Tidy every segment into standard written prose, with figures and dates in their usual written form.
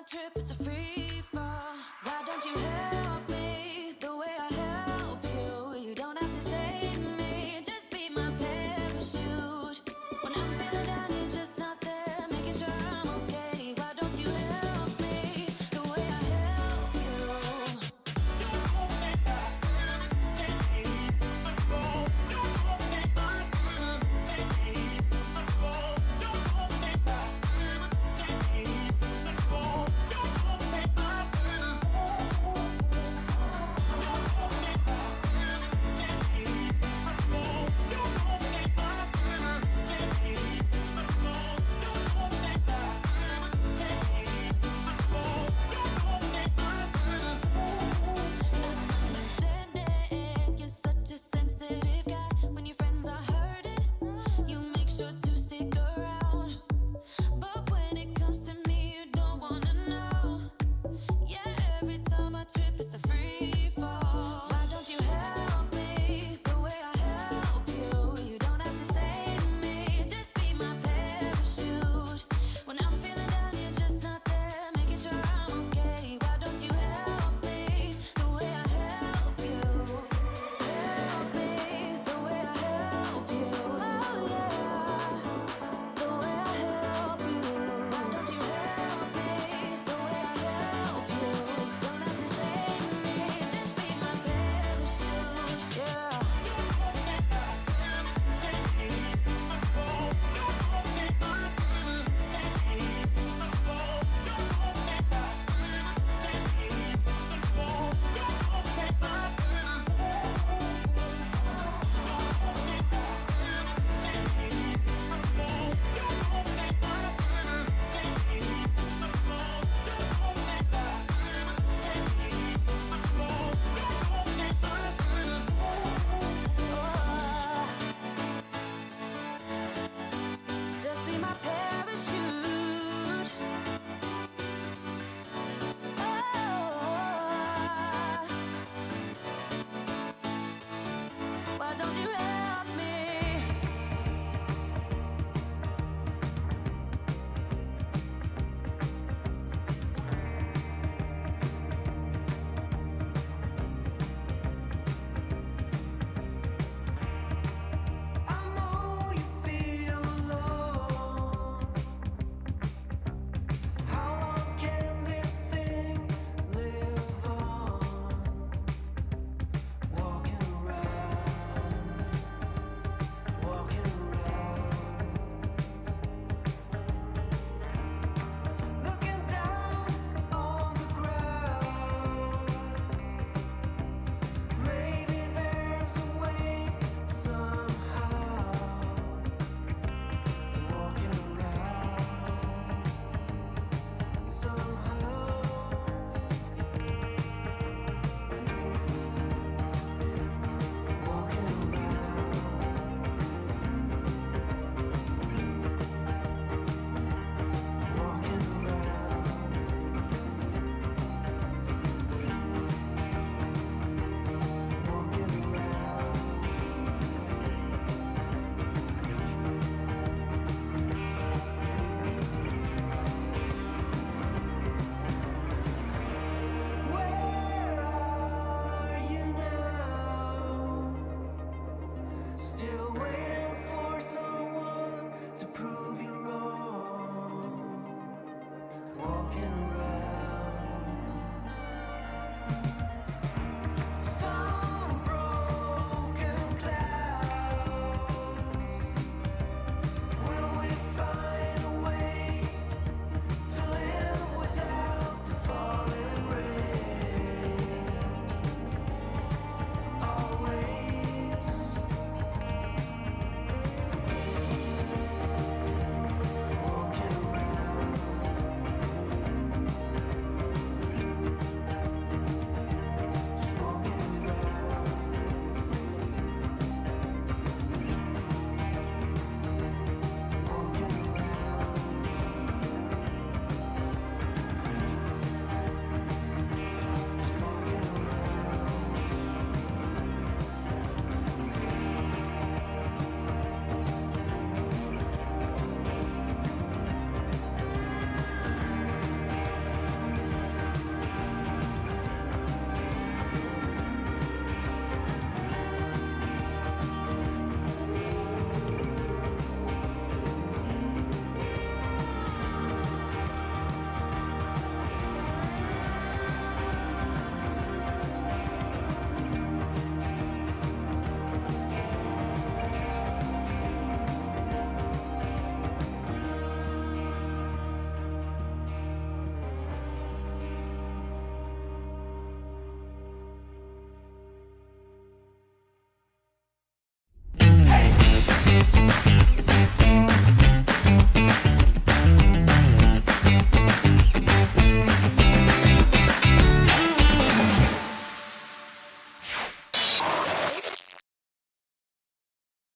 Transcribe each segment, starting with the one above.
my trip, it's a free fall. Why don't you help me the way I help you? You don't have to save me, just be my parachute. When I'm feeling down, you're just not there, making sure I'm okay. Why don't you help me the way I help you?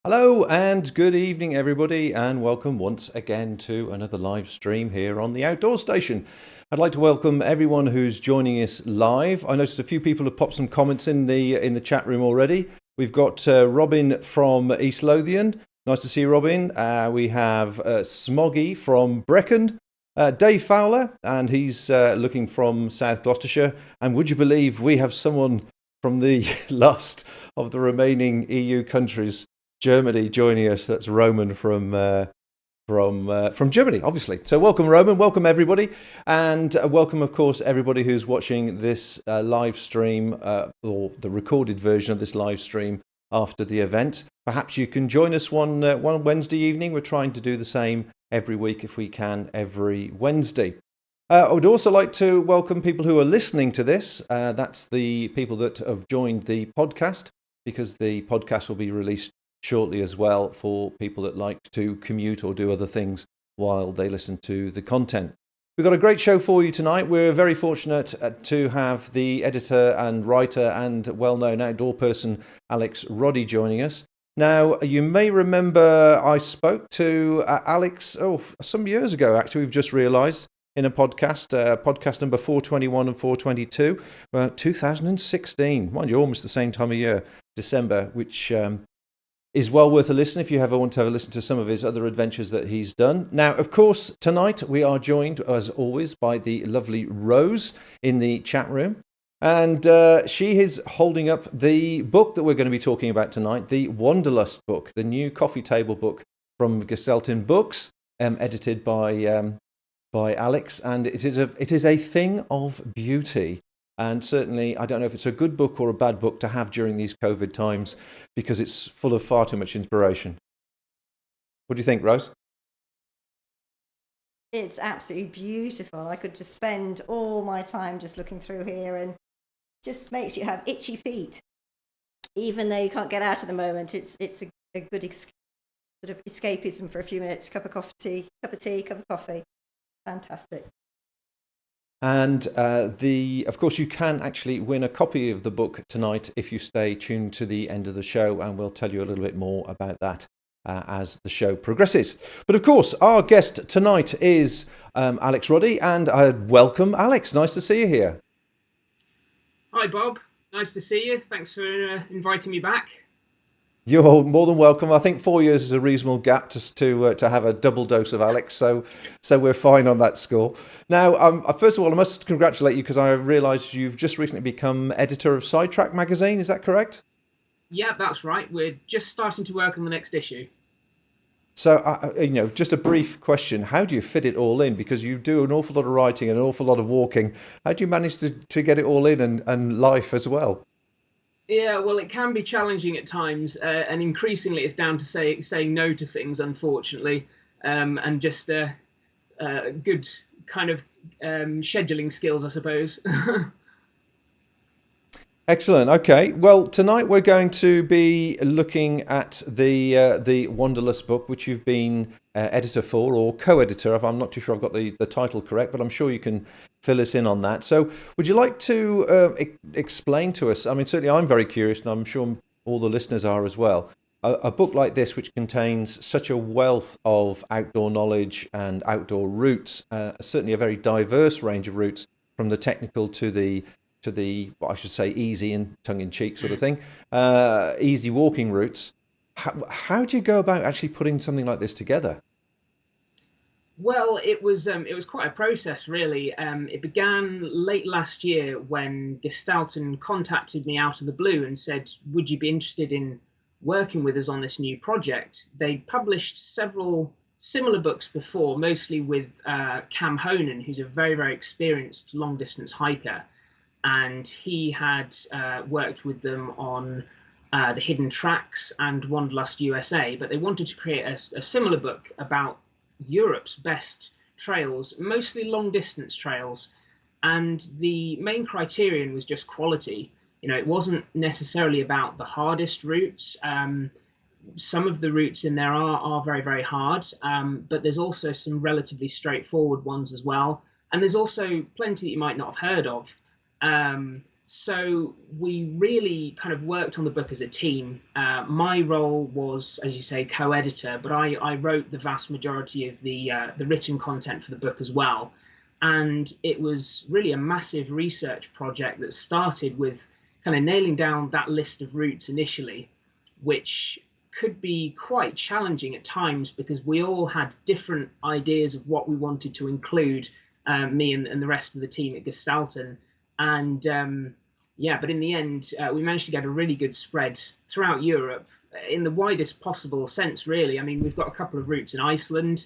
Hello and good evening everybody, and welcome once again to another live stream here on the Outdoor Station. I'd like to welcome everyone who's joining us live. I noticed a few people have popped some comments in the chat room already. We've got Robin from East Lothian. Nice to see you, Robin. We have Smoggy from Brecon. Dave Fowler, and he's looking from South Gloucestershire. And would you believe we have someone from the last of the remaining EU countries, Germany, joining us. That's Roman from Germany, obviously. So welcome, Roman. Welcome, everybody. And welcome, of course, everybody who's watching this live stream or the recorded version of this live stream after the event. Perhaps you can join us one Wednesday evening. We're trying to do the same every week if we can, every Wednesday. I would also like to welcome people who are listening to this. That's the people that have joined the podcast, because the podcast will be released shortly as well for people that like to commute or do other things while they listen to the content. We've got a great show for you tonight. We're very fortunate to have the editor and writer and well-known outdoor person Alex Roddie joining us. Now, you may remember I spoke to Alex some years ago, actually. We've just realised, in a podcast number 421 and 422, 2016. Mind you, almost the same time of year, December, which is well worth a listen if you ever want to have a listen to some of his other adventures that he's done. Now, of course, tonight we are joined, as always, by the lovely Rose in the chat room. And she is holding up the book that we're going to be talking about tonight, the Wanderlust book, the new coffee table book from Gestalten Books, edited by Alex. And it is a thing of beauty. And certainly, I don't know if it's a good book or a bad book to have during these COVID times, because it's full of far too much inspiration. What do you think, Rose? It's absolutely beautiful. I could just spend all my time just looking through here, and just makes you have itchy feet. Even though you can't get out at the moment, it's a good sort of escapism for a few minutes. Cup of tea, cup of coffee. Fantastic. And of course, you can actually win a copy of the book tonight if you stay tuned to the end of the show, and we'll tell you a little bit more about that as the show progresses. But of course, our guest tonight is Alex Roddie, and welcome, Alex. Nice to see you here. Hi, Bob. Nice to see you. Thanks for inviting me back. You're more than welcome. I think 4 years is a reasonable gap to have a double dose of Alex, so we're fine on that score. Now, first of all, I must congratulate you, because I realised you've just recently become editor of Sidetrack magazine. Is that correct? Yeah, that's right. We're just starting to work on the next issue. So, just a brief question: how do you fit it all in? Because you do an awful lot of writing and an awful lot of walking. How do you manage to get it all in and life as well? Yeah, well, it can be challenging at times, and increasingly it's down to saying no to things, unfortunately, and just good kind of scheduling skills, I suppose. Excellent. Okay. Well, tonight we're going to be looking at the Wanderlust book, which you've been editor for, or co-editor. I'm not too sure I've got the title correct, but I'm sure you can fill us in on that. So would you like to explain to us, I mean, certainly I'm very curious, and I'm sure all the listeners are as well, a book like this, which contains such a wealth of outdoor knowledge and outdoor routes, certainly a very diverse range of routes, from the technical to the what I should say, easy and tongue-in-cheek sort of thing, easy walking routes. How do you go about actually putting something like this together? Well, it was quite a process, really. It began late last year when Gestalten contacted me out of the blue and said, would you be interested in working with us on this new project? They published several similar books before, mostly with Cam Honan, who's a very, very experienced long-distance hiker. And he had worked with them on the Hidden Tracks and Wanderlust USA, but they wanted to create a similar book about Europe's best trails, mostly long distance trails. And the main criterion was just quality. You know, it wasn't necessarily about the hardest routes. some of the routes in there are very, very hard, but there's also some relatively straightforward ones as well. And there's also plenty that you might not have heard of. So we really kind of worked on the book as a team. My role was, as you say, co-editor, but I wrote the vast majority of the written content for the book as well. And it was really a massive research project that started with kind of nailing down that list of routes initially, which could be quite challenging at times because we all had different ideas of what we wanted to include, me and the rest of the team at Gestalten. And but in the end, we managed to get a really good spread throughout Europe in the widest possible sense, really. I mean, we've got a couple of routes in Iceland.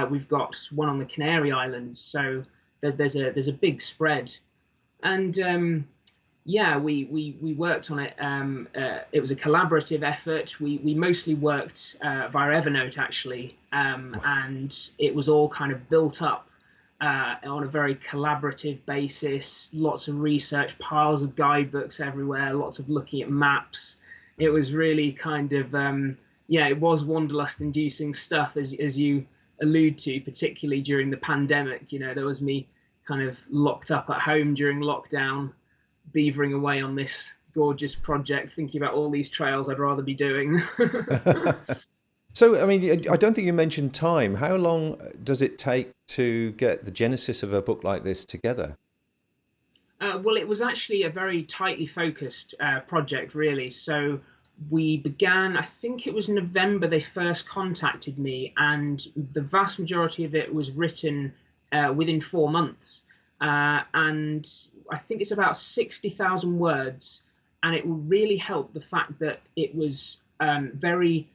We've got one on the Canary Islands, so there's a big spread. And we worked on it. It was a collaborative effort. We mostly worked via Evernote, actually, and it was all kind of built up on a very collaborative basis. Lots of research, piles of guidebooks everywhere, lots of looking at maps. It was really kind of it was wanderlust-inducing stuff, as you allude to, particularly during the pandemic. You know, there was me kind of locked up at home during lockdown, beavering away on this gorgeous project, thinking about all these trails I'd rather be doing. So, I mean, I don't think you mentioned time. How long does it take to get the genesis of a book like this together? Well, it was actually a very tightly focused project, really. So we began, I think it was November, they first contacted me, and the vast majority of it was written within 4 months. And I think it's about 60,000 words. And it will really help the fact that it was very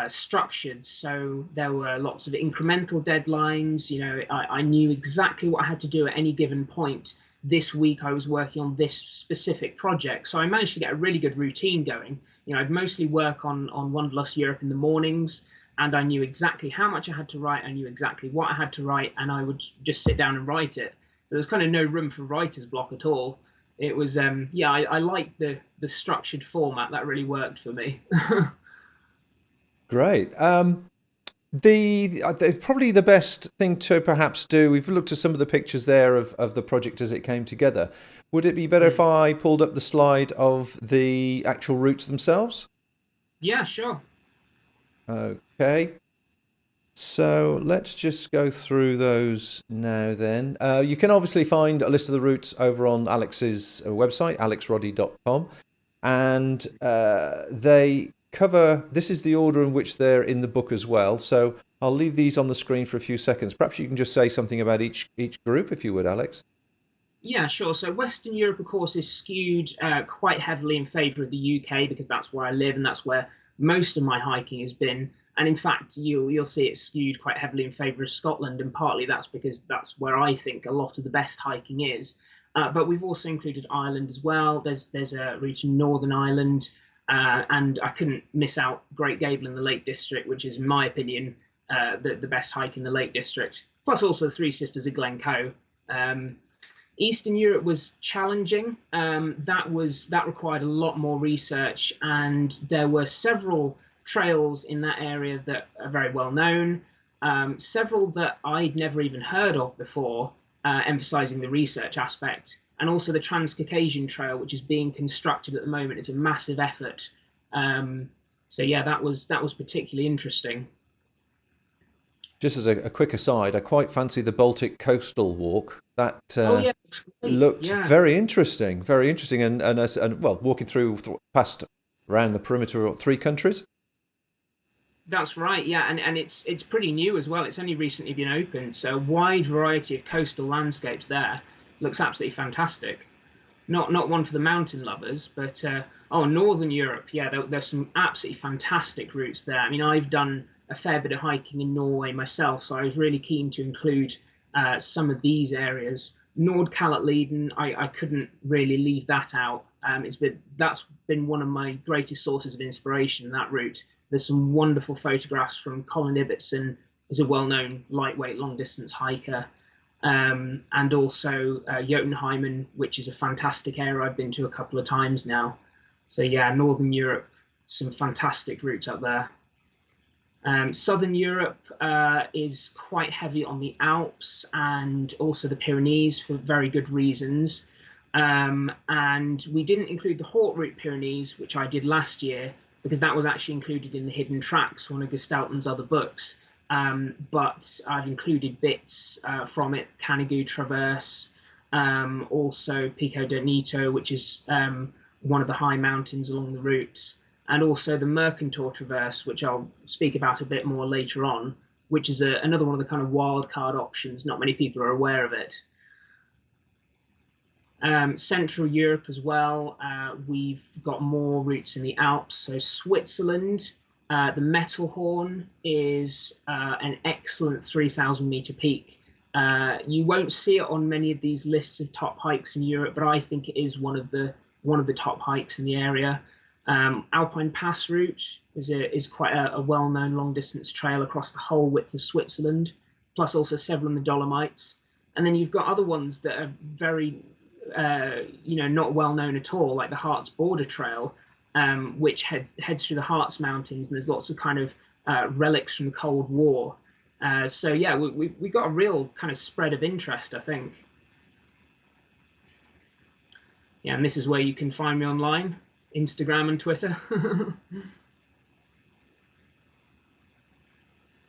structured. So there were lots of incremental deadlines. You know, I knew exactly what I had to do at any given point. This week I was working on this specific project, so I managed to get a really good routine going. You know, I'd mostly work on Wanderlust Europe in the mornings, and I knew exactly how much I had to write. I knew exactly what I had to write, and I would just sit down and write it. So there's kind of no room for writer's block at all. It was I liked the structured format. That really worked for me. Great. Probably the best thing to perhaps do, we've looked at some of the pictures there of the project as it came together. Would it be better if I pulled up the slide of the actual routes themselves? Yeah, sure. Okay. So let's just go through those now then. You can obviously find a list of the routes over on Alex's website, alexroddie.com. And they cover, this is the order in which they're in the book as well. So I'll leave these on the screen for a few seconds. Perhaps you can just say something about each group, if you would, Alex. Yeah, sure. So Western Europe, of course, is skewed quite heavily in favour of the UK because that's where I live and that's where most of my hiking has been. And in fact, you'll see it skewed quite heavily in favour of Scotland, and partly that's because that's where I think a lot of the best hiking is. But we've also included Ireland as well. There's a route in Northern Ireland, and I couldn't miss out Great Gable in the Lake District, which is, in my opinion, the best hike in the Lake District. Plus also the Three Sisters of Glencoe. Eastern Europe was challenging. That required a lot more research, and there were several trails in that area that are very well known, several that I'd never even heard of before, emphasizing the research aspect, and also the Trans-Caucasian Trail, which is being constructed at the moment. It's a massive effort. So yeah, that was particularly interesting. Just as a quick aside, I quite fancy the Baltic Coastal Walk. That looked very interesting, and well, walking through past around the perimeter of 3 countries. That's right, yeah, and it's pretty new as well. It's only recently been opened, so a wide variety of coastal landscapes there. Looks absolutely fantastic. Not one for the mountain lovers, but Northern Europe, yeah, there's some absolutely fantastic routes there. I mean, I've done a fair bit of hiking in Norway myself, so I was really keen to include some of these areas. Nordkalotleden, I couldn't really leave that out. That's been one of my greatest sources of inspiration, that route. There's some wonderful photographs from Colin Ibbotson, who's a well-known lightweight long-distance hiker, and also Jotunheimen, which is a fantastic area I've been to a couple of times now. So yeah, Northern Europe some fantastic routes up there. Southern Europe is quite heavy on the Alps and also the Pyrenees for very good reasons. And we didn't include the Haute Route Pyrenees, which I did last year, because that was actually included in the Hidden Tracks, one of Gestalten's other books. But I've included bits from it, Canigou Traverse, also Pico del Nito, which is one of the high mountains along the route, and also the Mercantor Traverse, which I'll speak about a bit more later on, which is another one of the kind of wild card options. Not many people are aware of it. Central Europe as well, we've got more routes in the Alps. So Switzerland, the Mettelhorn is an excellent 3,000 meter peak. You won't see it on many of these lists of top hikes in Europe, but I think it is one of the top hikes in the area. Alpine Pass route is quite a well-known long-distance trail across the whole width of Switzerland, plus also several in the Dolomites. And then you've got other ones that are very, not well-known at all, like the Harz Border Trail, which heads through the Harz Mountains, and there's lots of kind of relics from the Cold War. So yeah, we got a real kind of spread of interest, I think. Yeah, and this is where you can find me online. Instagram and Twitter.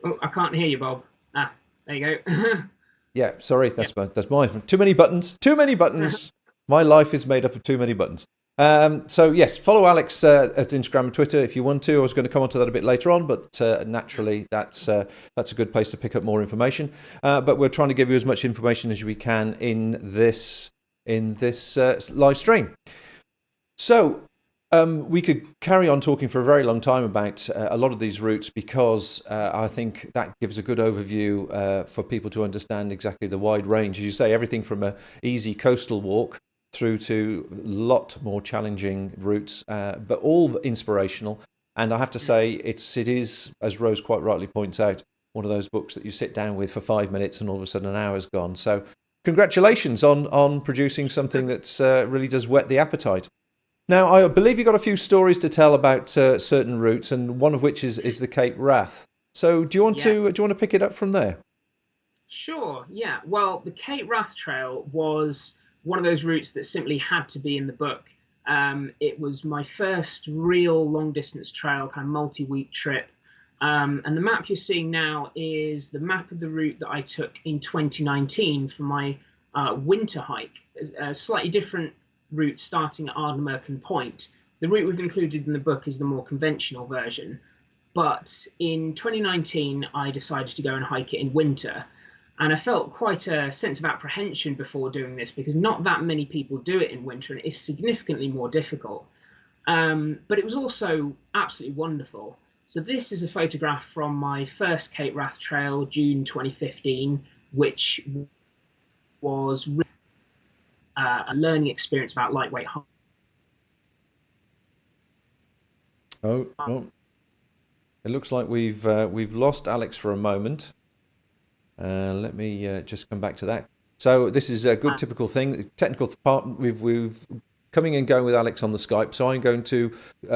Oh, I can't hear you, Bob. There you go. Yeah, sorry, that's my too many buttons. Too many buttons. My life is made up of too many buttons. So yes, follow Alex at Instagram and Twitter if you want to. I was going to come on to that a bit later on, but naturally that's a good place to pick up more information. But we're trying to give you as much information as we can in this live stream. So we could carry on talking for a very long time about a lot of these routes, because I think that gives a good overview for people to understand exactly the wide range. As you say, everything from an easy coastal walk through to a lot more challenging routes, but all inspirational. And I have to say, it is, as Rose quite rightly points out, one of those books that you sit down with for 5 minutes and all of a sudden an hour's gone. So congratulations on producing something that's really does whet the appetite. Now, I believe you've got a few stories to tell about certain routes, and one of which is the Cape Wrath. So do you want to pick it up from there? Sure, yeah. Well, the Cape Wrath Trail was one of those routes that simply had to be in the book. It was my first real long-distance trail, kind of multi-week trip. And the map you're seeing now is the map of the route that I took in 2019 for my winter hike. A slightly different route starting at Ardnamurchan Point. The route we've included in the book is the more conventional version. But in 2019, I decided to go and hike it in winter. And I felt quite a sense of apprehension before doing this, because not that many people do it in winter, and it is significantly more difficult. But it was also absolutely wonderful. So this is a photograph from my first Cape Wrath Trail, June 2015, which was a learning experience about lightweight hiking. Oh, it looks like we've lost Alex for a moment. Let me just come back to that. So this is a good typical thing. The technical part, we've coming and going with Alex on the Skype. So I'm going to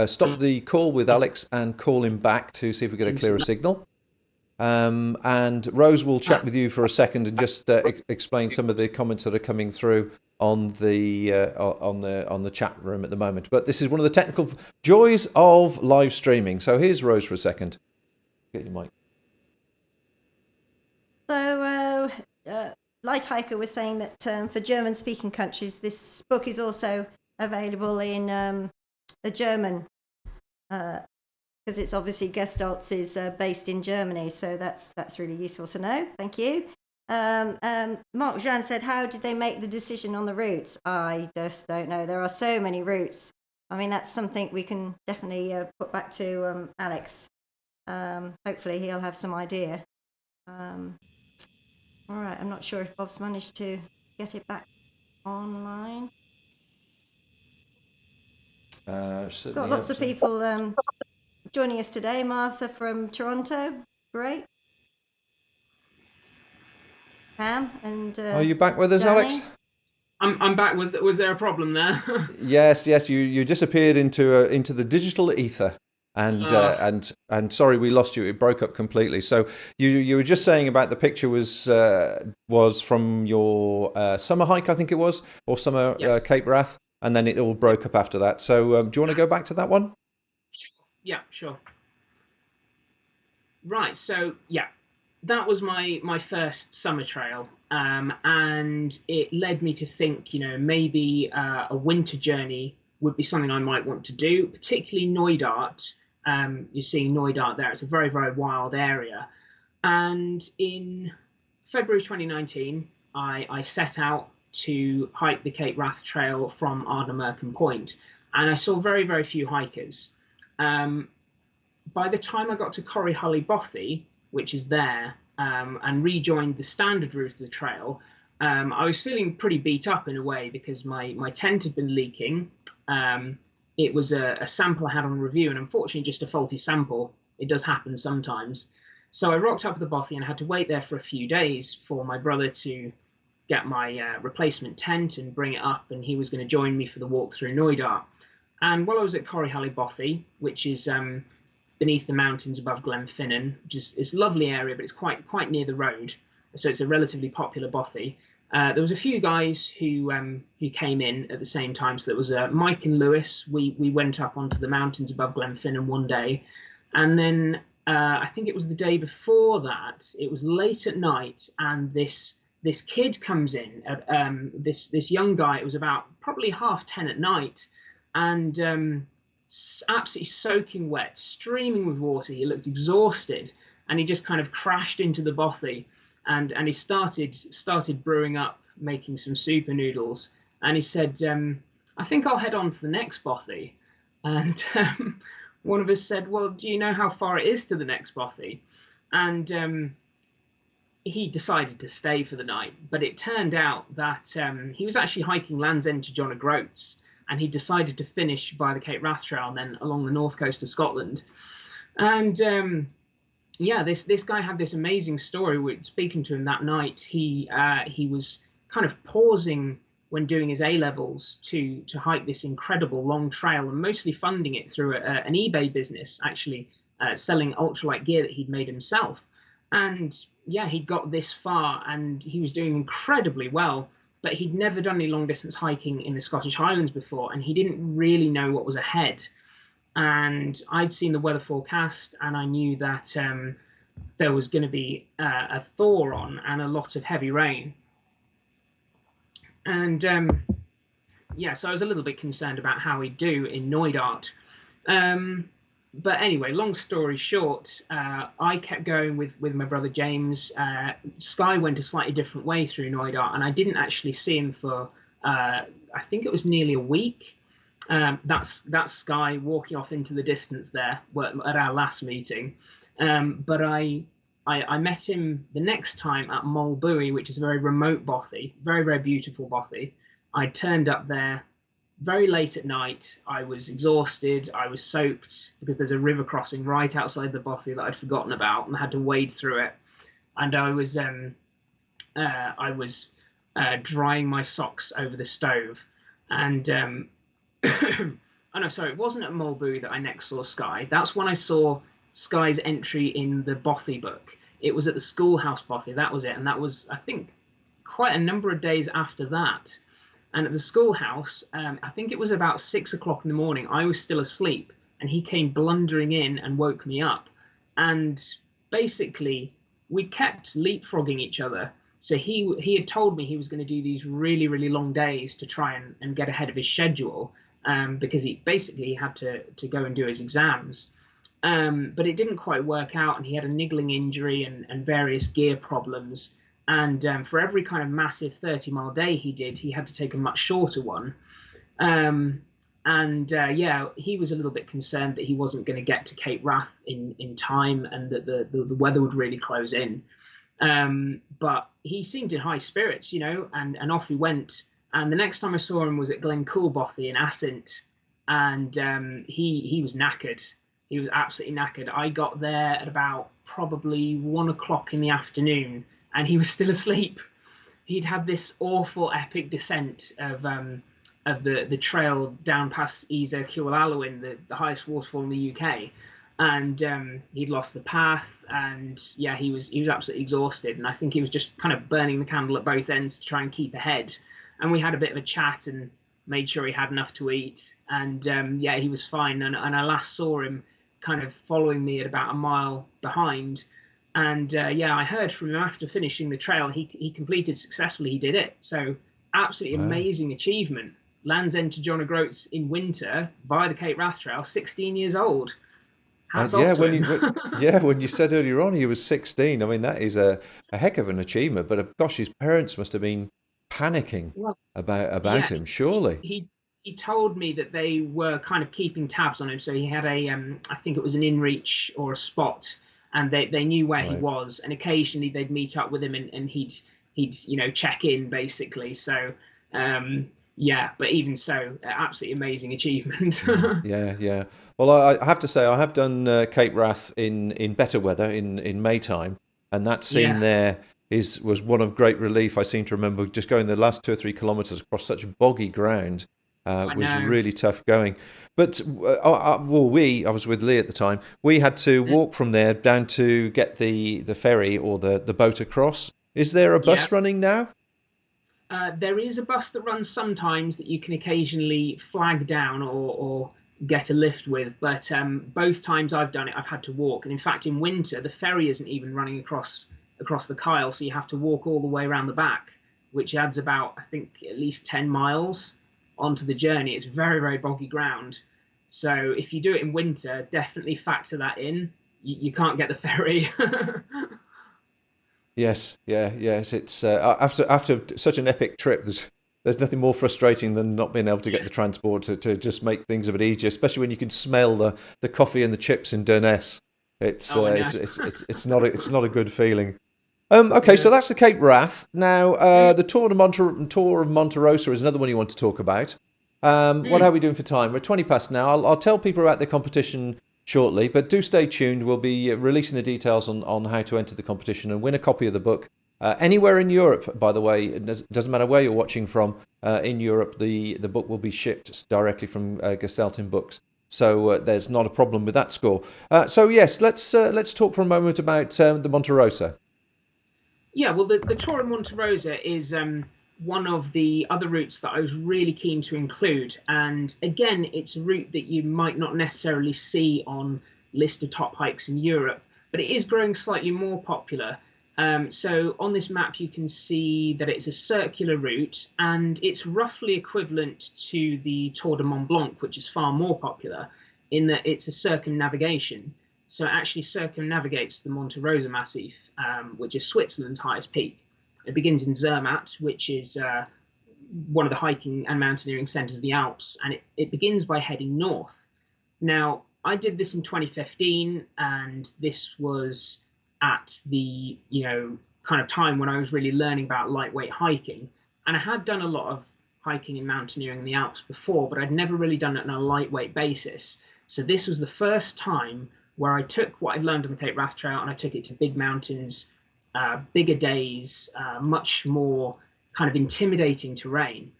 stop the call with Alex and call him back to see if we get a clearer signal. And Rose will chat with you for a second and just explain some of the comments that are coming through on the chat room at the moment. But this is one of the technical joys of live streaming. So here's Rose for a second. Get your mic. So Light Hiker was saying that for German-speaking countries, this book is also available in the German, because it's obviously Gestalten is based in Germany, so that's really useful to know. Thank you. Mark Jean said, how did they make the decision on the routes? I just don't know. There are so many routes. I mean, that's something we can definitely put back to Alex. Hopefully he'll have some idea. All right, I'm not sure if Bob's managed to get it back online. Got lots of people joining us today. Martha from Toronto, great. Pam and are you back with us, Danny? Alex? I'm back. Was there a problem there? Yes. You disappeared into the digital ether. And sorry we lost you. It broke up completely. So you were just saying about the picture was from your summer hike, I think it was, or summer Yes. Cape Wrath, and then it all broke up after that. So do you want to go back to that one? Yeah, sure. Right. So yeah, that was my first summer trail, and it led me to think, maybe a winter journey would be something I might want to do, particularly Knoydart. You're seeing Knoydart there. It's a very, very wild area. And in February 2019, I set out to hike the Cape Wrath Trail from Ardnamurchan Point, and I saw very, very few hikers. By the time I got to Corryhully Bothy, which is there, and rejoined the standard route of the trail, I was feeling pretty beat up in a way because my tent had been leaking. It was a sample I had on review, and unfortunately just a faulty sample. It does happen sometimes. So I rocked up the Bothy and had to wait there for a few days for my brother to get my replacement tent and bring it up, and he was going to join me for the walk through Knoydart. And while I was at Corryhully Bothy, which is beneath the mountains above Glenfinnan, which is it's a lovely area, but it's quite near the road, so it's a relatively popular bothy. There was a few guys who came in at the same time. So there was Mike and Lewis. We went up onto the mountains above Glenfinnan one day, and then I think it was the day before that. It was late at night, and this kid comes in. This young guy. It was about probably 10:30 at night, and absolutely soaking wet, streaming with water. He looked exhausted, and he just kind of crashed into the bothy, and he started brewing up, making some super noodles. And he said, I think I'll head on to the next bothy. And one of us said, well, do you know how far it is to the next bothy? And he decided to stay for the night, but it turned out that he was actually hiking Land's End to John O'Groats, and he decided to finish by the Cape Wrath Trail and then along the north coast of Scotland. And this guy had this amazing story. Speaking to him that night, he was kind of pausing when doing his A-levels to hike this incredible long trail, and mostly funding it through an eBay business, actually selling ultralight gear that he'd made himself. And yeah, he'd got this far and he was doing incredibly well, but he'd never done any long distance hiking in the Scottish Highlands before, and he didn't really know what was ahead. And I'd seen the weather forecast, and I knew that there was going to be a thaw on and a lot of heavy rain. And so I was a little bit concerned about how he'd do in Knoydart. But anyway, long story short, I kept going with my brother James. Skye went a slightly different way through Knoydart, and I didn't actually see him for, I think it was nearly a week. That's Skye walking off into the distance there at our last meeting. But I met him the next time at Mulbury, which is a very remote bothy, very, very beautiful bothy. I turned up there very late at night. I was exhausted. I was soaked because there's a river crossing right outside the bothy that I'd forgotten about, and I had to wade through it. And I was drying my socks over the stove. And oh no, sorry, it wasn't at Mulbury that I next saw Skye. That's when I saw Skye's entry in the bothy book. It was at the schoolhouse bothy. That was it, and that was, I think, quite a number of days after that. And at the schoolhouse, I think it was about 6 o'clock in the morning. I was still asleep, and he came blundering in and woke me up. And basically, we kept leapfrogging each other. So he had told me he was going to do these really, really long days to try and get ahead of his schedule, because he basically had to go and do his exams. But it didn't quite work out, and he had a niggling injury and various gear problems. And for every kind of massive 30-mile day he did, he had to take a much shorter one. He was a little bit concerned that he wasn't going to get to Cape Wrath in time, and that the weather would really close in. But he seemed in high spirits, and off he went. And the next time I saw him was at Glencool Bothy in Assynt, and he was knackered. He was absolutely knackered. I got there at about probably 1 o'clock in the afternoon, and he was still asleep. He'd had this awful epic descent of of the trail down past Isa Cualalwyn, the highest waterfall in the UK. And he'd lost the path, and yeah, he was absolutely exhausted, and I think he was just kind of burning the candle at both ends to try and keep ahead. And we had a bit of a chat and made sure he had enough to eat, and yeah, he was fine. And I last saw him kind of following me at about a mile behind, and yeah, I heard from him after finishing the trail, he completed successfully. He did it. So absolutely amazing achievement. Land's End to John O'Groats in winter via the Cape Wrath Trail, 16 years old. Yeah, when you said earlier on he was 16, I mean that is a heck of an achievement. But gosh, his parents must have been panicking about him, surely. He told me that they were kind of keeping tabs on him. So he had I think it was an inReach or a Spot, and they knew where he was, and occasionally they'd meet up with him, and he'd check in basically. So yeah, but even so, absolutely amazing achievement. Yeah. Well, I have to say, I have done Cape Wrath in better weather in May time, and that scene there was one of great relief. I seem to remember just going the last 2 or 3 kilometres across such boggy ground. Was really tough going. But I was with Lee at the time. We had to walk from there down to get the ferry or the boat across. Is there a bus running now? There is a bus that runs sometimes that you can occasionally flag down or get a lift with, but both times I've done it, I've had to walk. And in fact, in winter, the ferry isn't even running across the Kyle, so you have to walk all the way around the back, which adds about, I think, at least 10 miles onto the journey. It's very, very boggy ground. So if you do it in winter, definitely factor that in. You can't get the ferry. Yes. It's after such an epic trip, there's nothing more frustrating than not being able to get the transport to just make things a bit easier, especially when you can smell the coffee and the chips in Durness. It's not a good feeling. Okay, so that's the Cape Wrath. Now, the Tour of Monte Rosa is another one you want to talk about. What are we doing for time? We're 20 past now. I'll tell people about the competition shortly, but do stay tuned. We'll be releasing the details on how to enter the competition and win a copy of the book. Anywhere in Europe, by the way, it doesn't matter where you're watching from. In Europe, the book will be shipped directly from Gestalten Books. So there's not a problem with that score. So yes, let's talk for a moment about the Monte Rosa. Yeah, well, the Tour of Monte Rosa is one of the other routes that I was really keen to include. And again, it's a route that you might not necessarily see on list of top hikes in Europe, but it is growing slightly more popular. So on this map, you can see that it's a circular route, and it's roughly equivalent to the Tour de Mont Blanc, which is far more popular, in that it's a circumnavigation. So it actually circumnavigates the Monte Rosa Massif, which is Switzerland's highest peak. It begins in Zermatt, which is one of the hiking and mountaineering centres of the Alps, and it begins by heading north. Now, I did this in 2015, and this was at the kind of time when I was really learning about lightweight hiking. And I had done a lot of hiking and mountaineering in the Alps before, but I'd never really done it on a lightweight basis. So this was the first time where I took what I'd learned on the Cape Wrath Trail and I took it to big mountains, bigger days, much more kind of intimidating terrain.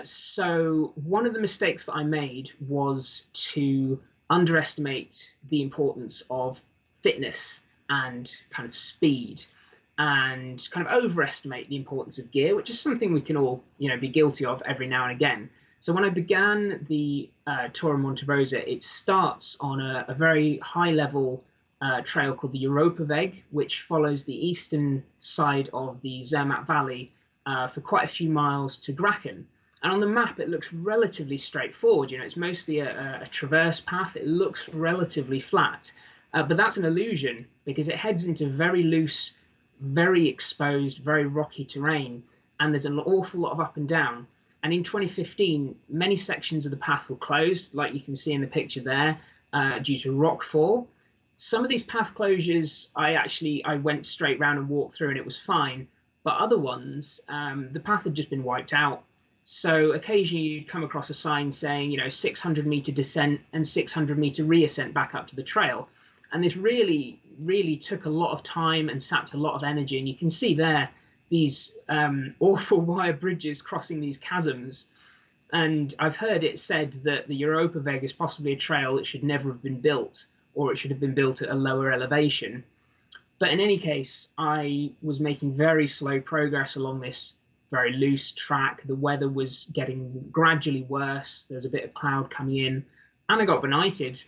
So one of the mistakes that I made was to underestimate the importance of fitness and kind of speed, and kind of overestimate the importance of gear, which is something we can all, be guilty of every now and again. So when I began the Tour of Monte Rosa, it starts on a very high-level trail called the Europaweg, which follows the eastern side of the Zermatt Valley for quite a few miles to Graken. And on the map, it looks relatively straightforward. It's mostly a traverse path. It looks relatively flat. But that's an illusion, because it heads into very loose, very exposed, very rocky terrain. And there's an awful lot of up and down. And in 2015, many sections of the path were closed, like you can see in the picture there, due to rockfall. Some of these path closures, I went straight round and walked through and it was fine. But other ones, the path had just been wiped out. So occasionally you'd come across a sign saying, 600 meter descent and 600 meter reascent back up to the trail. And this really, really took a lot of time and sapped a lot of energy. And you can see there these awful wire bridges crossing these chasms. And I've heard it said that the Europa Veg is possibly a trail that should never have been built, or it should have been built at a lower elevation. But in any case, I was making very slow progress along this very loose track. The weather was getting gradually worse. There's a bit of cloud coming in, and I got benighted.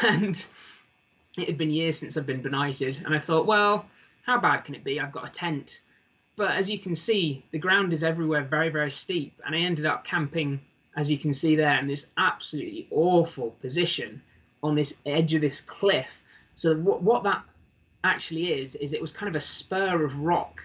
And it had been years since I've been benighted, and I thought, well, how bad can it be? I've got a tent. But as you can see, the ground is everywhere very, very steep, and I ended up camping, as you can see there, in this absolutely awful position on this edge of this cliff. So what that actually is it was kind of a spur of rock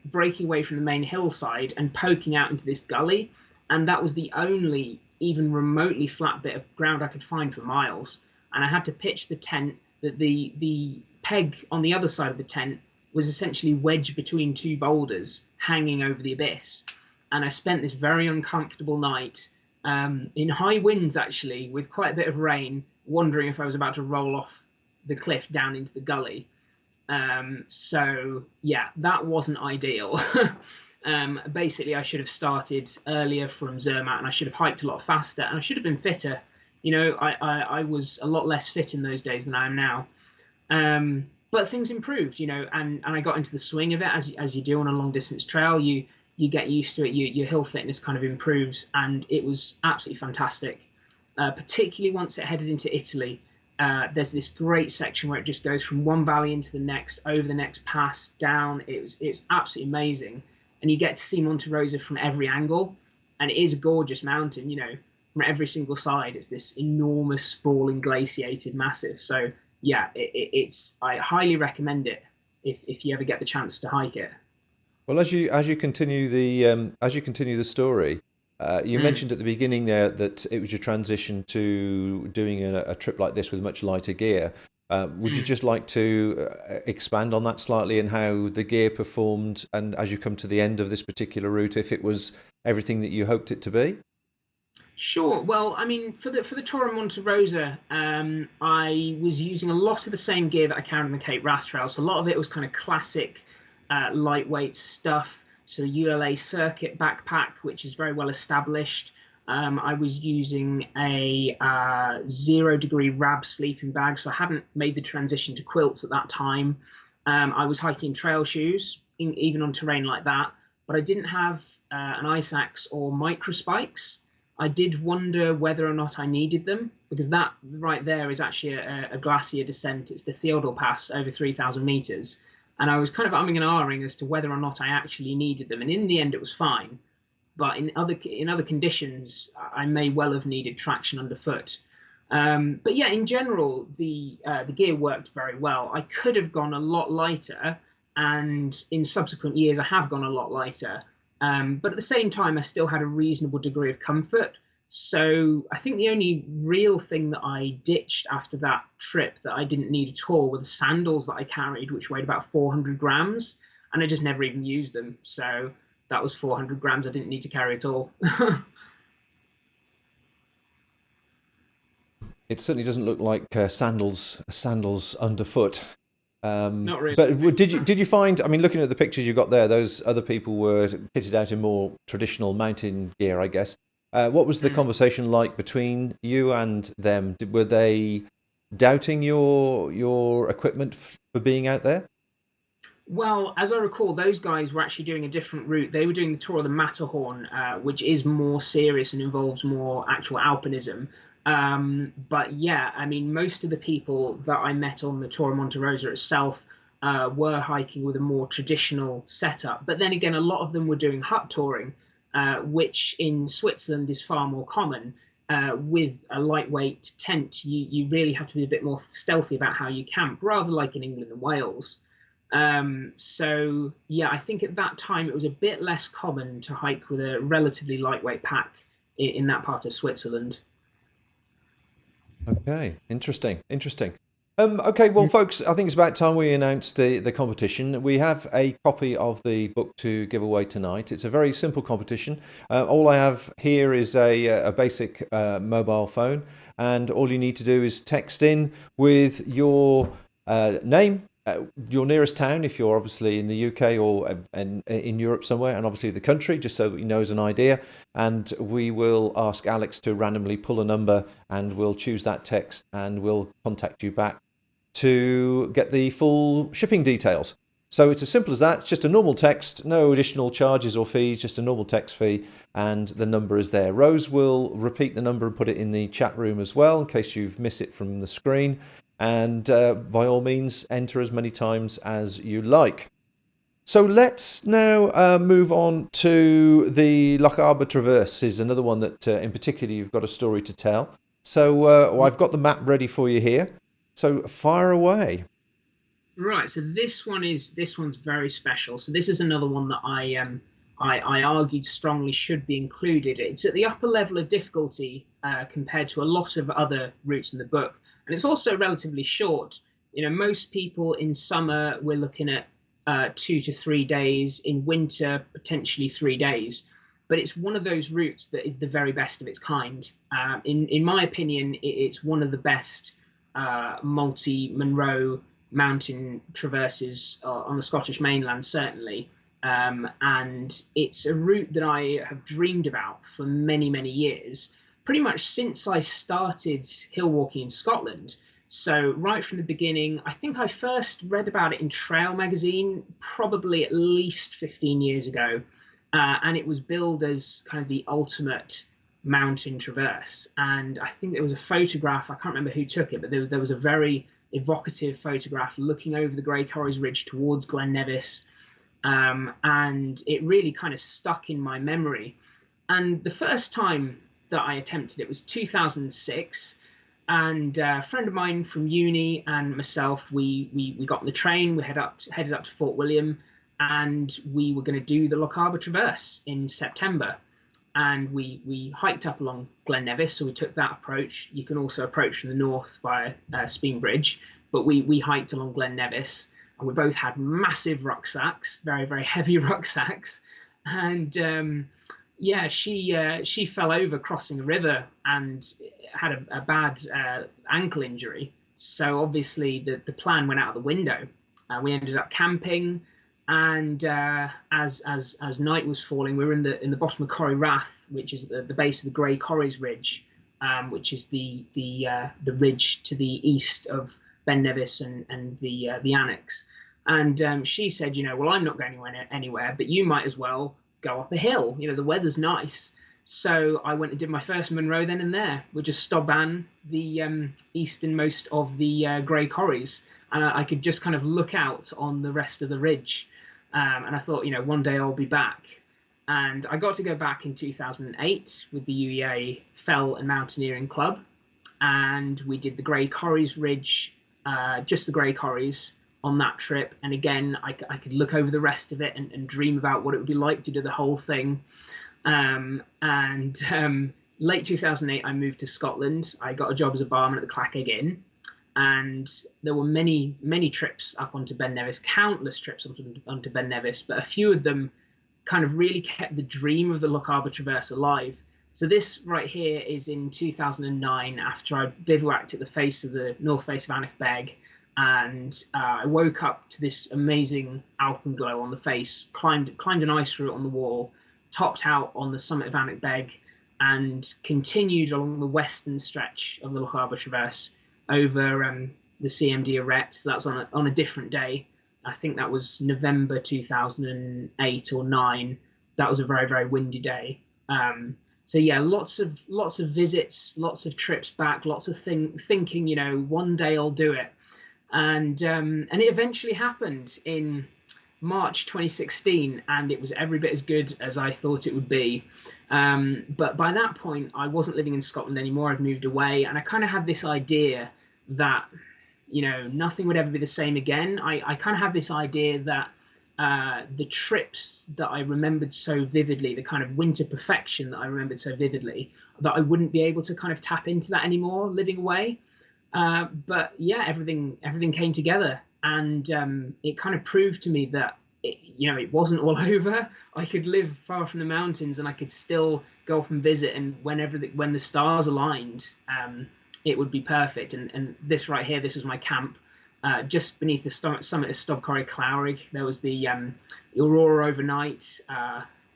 breaking away from the main hillside and poking out into this gully, and that was the only even remotely flat bit of ground I could find for miles. And I had to pitch the tent, that the peg on the other side of the tent was essentially wedged between two boulders hanging over the abyss. And I spent this very uncomfortable night in high winds, actually, with quite a bit of rain, wondering if I was about to roll off the cliff down into the gully. So yeah, that wasn't ideal. Basically, I should have started earlier from Zermatt, and I should have hiked a lot faster, and I should have been fitter. You know, I was a lot less fit in those days than I am now. But things improved, you know, and I got into the swing of it, as you do on a long distance trail. You get used to it. Your hill fitness kind of improves, and it was absolutely fantastic. Particularly once it headed into Italy. There's this great section where it just goes from one valley into the next, over the next pass, down. It's absolutely amazing, and you get to see Monte Rosa from every angle, and it is a gorgeous mountain. You know, from every single side, it's this enormous, sprawling, glaciated massive. So yeah, I highly recommend it if you ever get the chance to hike it. Well, as you continue the story, you mentioned at the beginning there that it was your transition to doing a trip like this with much lighter gear. Would you just like to expand on that slightly, and how the gear performed, and as you come to the end of this particular route, if it was everything that you hoped it to be? Sure. Well, I mean, for the Tour of Monte Rosa, I was using a lot of the same gear that I carried on the Cape Wrath Trail. So a lot of it was kind of classic, lightweight stuff. So the ULA Circuit backpack, which is very well established. I was using a 0 degree RAB sleeping bag, so I hadn't made the transition to quilts at that time. I was hiking trail shoes, even on terrain like that, but I didn't have an ice axe or micro spikes. I did wonder whether or not I needed them, because that right there is actually a glacier descent. It's the Theodule Pass over 3,000 meters. And I was kind of umming and ahhing as to whether or not I actually needed them. And in the end, it was fine. But in other conditions, I may well have needed traction underfoot. But yeah, in general, the gear worked very well. I could have gone a lot lighter, and in subsequent years, I have gone a lot lighter. But at the same time, I still had a reasonable degree of comfort. So I think the only real thing that I ditched after that trip that I didn't need at all were the sandals that I carried, which weighed about 400 grams, and I just never even used them. So that was 400 grams I didn't need to carry at all. It certainly doesn't look like sandals underfoot. Not really. But did you find? I mean, looking at the pictures you got there, those other people were kitted out in more traditional mountain gear, I guess. What was the conversation like between you and them? Were they doubting your equipment for being out there? Well, as I recall, those guys were actually doing a different route. They were doing the Tour of the Matterhorn, which is more serious and involves more actual alpinism. But yeah, I mean, most of the people that I met on the Tour of Monte Rosa itself were hiking with a more traditional setup. But then again, a lot of them were doing hut touring, which in Switzerland is far more common. With a lightweight tent, you really have to be a bit more stealthy about how you camp, rather like in England and Wales. So yeah, I think at that time it was a bit less common to hike with a relatively lightweight pack in that part of Switzerland. Okay, interesting. Okay, well, folks, I think it's about time we announced the competition. We have a copy of the book to give away tonight. It's a very simple competition. All I have here is a basic mobile phone, and all you need to do is text in with your name your nearest town, if you're obviously in the UK or in Europe somewhere, and obviously the country, just so that he knows an idea. And we will ask Alex to randomly pull a number, and we'll choose that text, and we'll contact you back to get the full shipping details. So it's as simple as that. It's just a normal text, no additional charges or fees, just a normal text fee, and the number is there. Rose will repeat the number and put it in the chat room as well, in case you've missed it from the screen. And by all means, enter as many times as you like. So let's now move on to the Loch Arbor Traverse, is another one that in particular you've got a story to tell. So I've got the map ready for you here. So fire away. Right. So this one's very special. So this is another one that I argued strongly should be included. It's at the upper level of difficulty compared to a lot of other routes in the book. And it's also relatively short. Most people in summer, we're looking at 2 to 3 days. In winter, potentially 3 days. But it's one of those routes that is the very best of its kind. In my opinion, it's one of the best multi-Munro mountain traverses on the Scottish mainland, certainly. And it's a route that I have dreamed about for many, many years. Pretty much since I started hill walking in Scotland. So right from the beginning, I think I first read about it in Trail magazine, probably at least 15 years ago. And it was billed as kind of the ultimate mountain traverse. And I think there was a photograph, I can't remember who took it, but there was a very evocative photograph looking over the Grey Corries Ridge towards Glen Nevis. And it really kind of stuck in my memory. And the first time that I attempted it was 2006, and a friend of mine from uni and myself, we got on the train, we headed up to Fort William, and we were going to do the Loch Arbor Traverse in September. And we hiked up along Glen Nevis, so we took that approach. You can also approach from the north via Speen Bridge, but we hiked along Glen Nevis, and we both had massive rucksacks, very, very heavy rucksacks. And she fell over crossing a river and had a bad ankle injury. So obviously the plan went out the window. We ended up camping, and as night was falling, we were in the bottom of Corrie Rath, which is the base of the Grey Corries Ridge, which is the ridge to the east of Ben Nevis and the Annex. And she said, well, I'm not going anywhere, but you might as well go up a hill. The weather's nice. So I went and did my first Munro then and there. We just Stobban, the easternmost of the Grey Corries, and I could just kind of look out on the rest of the ridge. And I thought, one day I'll be back. And I got to go back in 2008 with the UEA Fell and Mountaineering Club, and we did the Grey Corries Ridge, just the Grey Corries on that trip. And again, I could look over the rest of it and dream about what it would be like to do the whole thing. Late 2008, I moved to Scotland. I got a job as a barman at the Clackegg Inn, and there were many, many trips up onto Ben Nevis, countless trips onto Ben Nevis, but a few of them kind of really kept the dream of the Loch Arbor Traverse alive. So this right here is in 2009, after I bivouacked at the north face of Annick, and I woke up to this amazing alpenglow on the face, climbed an ice route on the wall, topped out on the summit of Annick, and continued along the western stretch of the Loch Arbor Traverse over the CMD Arret. So that's on a different day. I think that was November 2008 or 9. That was a very, very windy day. So yeah, lots of visits, lots of trips back, lots of thinking, one day I'll do it. And it eventually happened in March 2016, and it was every bit as good as I thought it would be. But by that point, I wasn't living in Scotland anymore. I'd moved away, and I kind of had this idea that, nothing would ever be the same again. I kind of had this idea that the trips that I remembered so vividly, the kind of winter perfection that I remembered so vividly, that I wouldn't be able to kind of tap into that anymore living away. But yeah, everything came together, and it kind of proved to me that it wasn't all over. I could live far from the mountains, and I could still go up and visit, and when the stars aligned, it would be perfect. And this right here, this was my camp. just beneath the summit of Stobkori Claurig. There was the aurora overnight,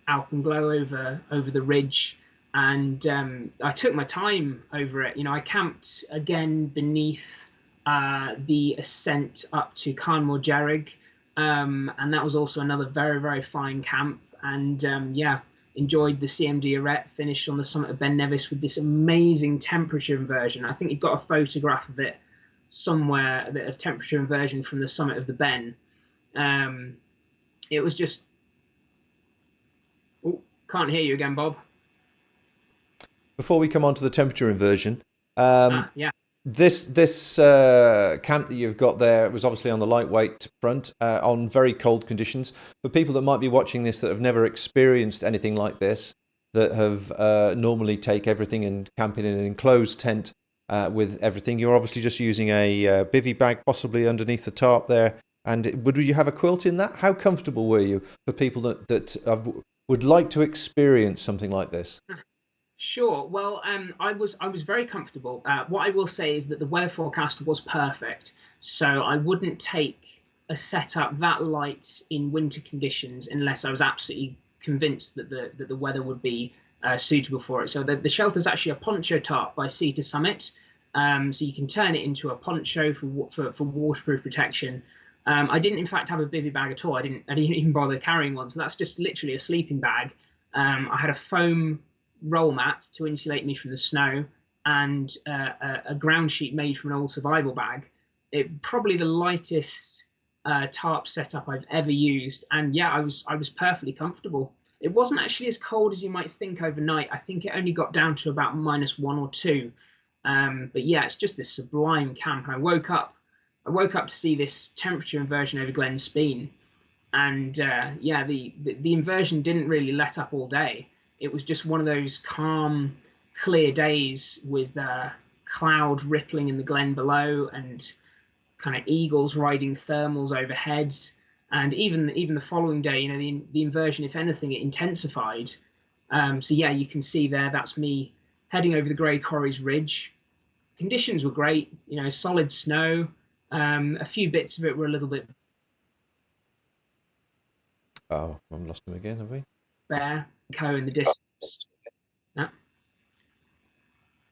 Alpine glow over the ridge, and I took my time over it. I camped again beneath the ascent up to Carnmore Jerrig, and that was also another very, very fine camp. And enjoyed the CMD arete, finished on the summit of Ben Nevis with this amazing temperature inversion. I think you've got a photograph of it somewhere, a temperature inversion from the summit of the Ben. It was just... Oh, can't hear you again, Bob. Before we come on to the temperature inversion, Yeah. This camp that you've got there was obviously on the lightweight front, on very cold conditions. For people that might be watching this that have never experienced anything like this, that have normally take everything and camp in an enclosed tent with everything, you're obviously just using a bivy bag, possibly underneath the tarp there. And would you have a quilt in that? How comfortable were you for people that would like to experience something like this? Sure. Well, I was very comfortable. What I will say is that the weather forecast was perfect, so I wouldn't take a setup that light in winter conditions unless I was absolutely convinced that the weather would be suitable for it. So the shelter is actually a poncho tarp by sea to summit, so you can turn it into a poncho for waterproof protection. I didn't, in fact, have a bivy bag at all. I didn't even bother carrying one. So that's just literally a sleeping bag. I had a foam roll mat to insulate me from the snow, and a ground sheet made from an old survival bag. It probably the lightest tarp setup I've ever used, and I was perfectly comfortable. It wasn't actually as cold as you might think overnight. I think it only got down to about -1 or 2. But it's just this sublime camp. I woke up to see this temperature inversion over Glen Speen, and the inversion didn't really let up all day. It was just one of those calm, clear days with cloud rippling in the glen below and kind of eagles riding thermals overhead. And even the following day, the inversion, if anything, it intensified. You can see there, that's me heading over the Grey Corries Ridge. Conditions were great, solid snow. A few bits of it were a little bit... Oh, I've lost him again, have we? Bare. In the distance.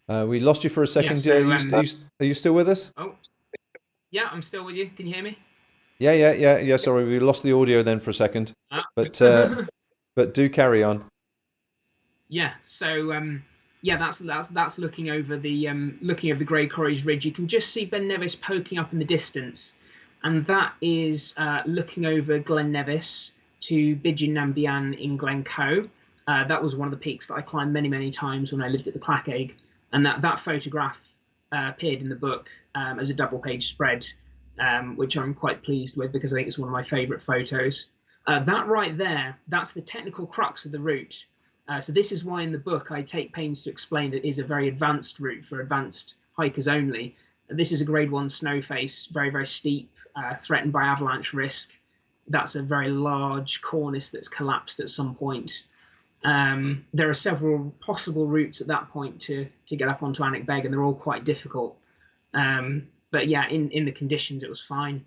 We lost you for a second. Are you still with us? Oh, yeah, I'm still with you. Can you hear me? Yeah. Sorry, we lost the audio then for a second, but do carry on. Yeah. So that's looking over the Grey Corries Ridge. You can just see Ben Nevis poking up in the distance, and that is looking over Glen Nevis to Bidgin Nambian in Glencoe. That was one of the peaks that I climbed many, many times when I lived at the Clackegg, and that photograph appeared in the book as a double-page spread, which I'm quite pleased with because I think it's one of my favourite photos. That right there, that's the technical crux of the route. So this is why in the book I take pains to explain that it is a very advanced route for advanced hikers only. This is a grade 1 snow face, very, very steep, threatened by avalanche risk. That's a very large cornice that's collapsed at some point. There are several possible routes at that point to get up onto Alnwick Beg, and they're all quite difficult. But in the conditions, it was fine.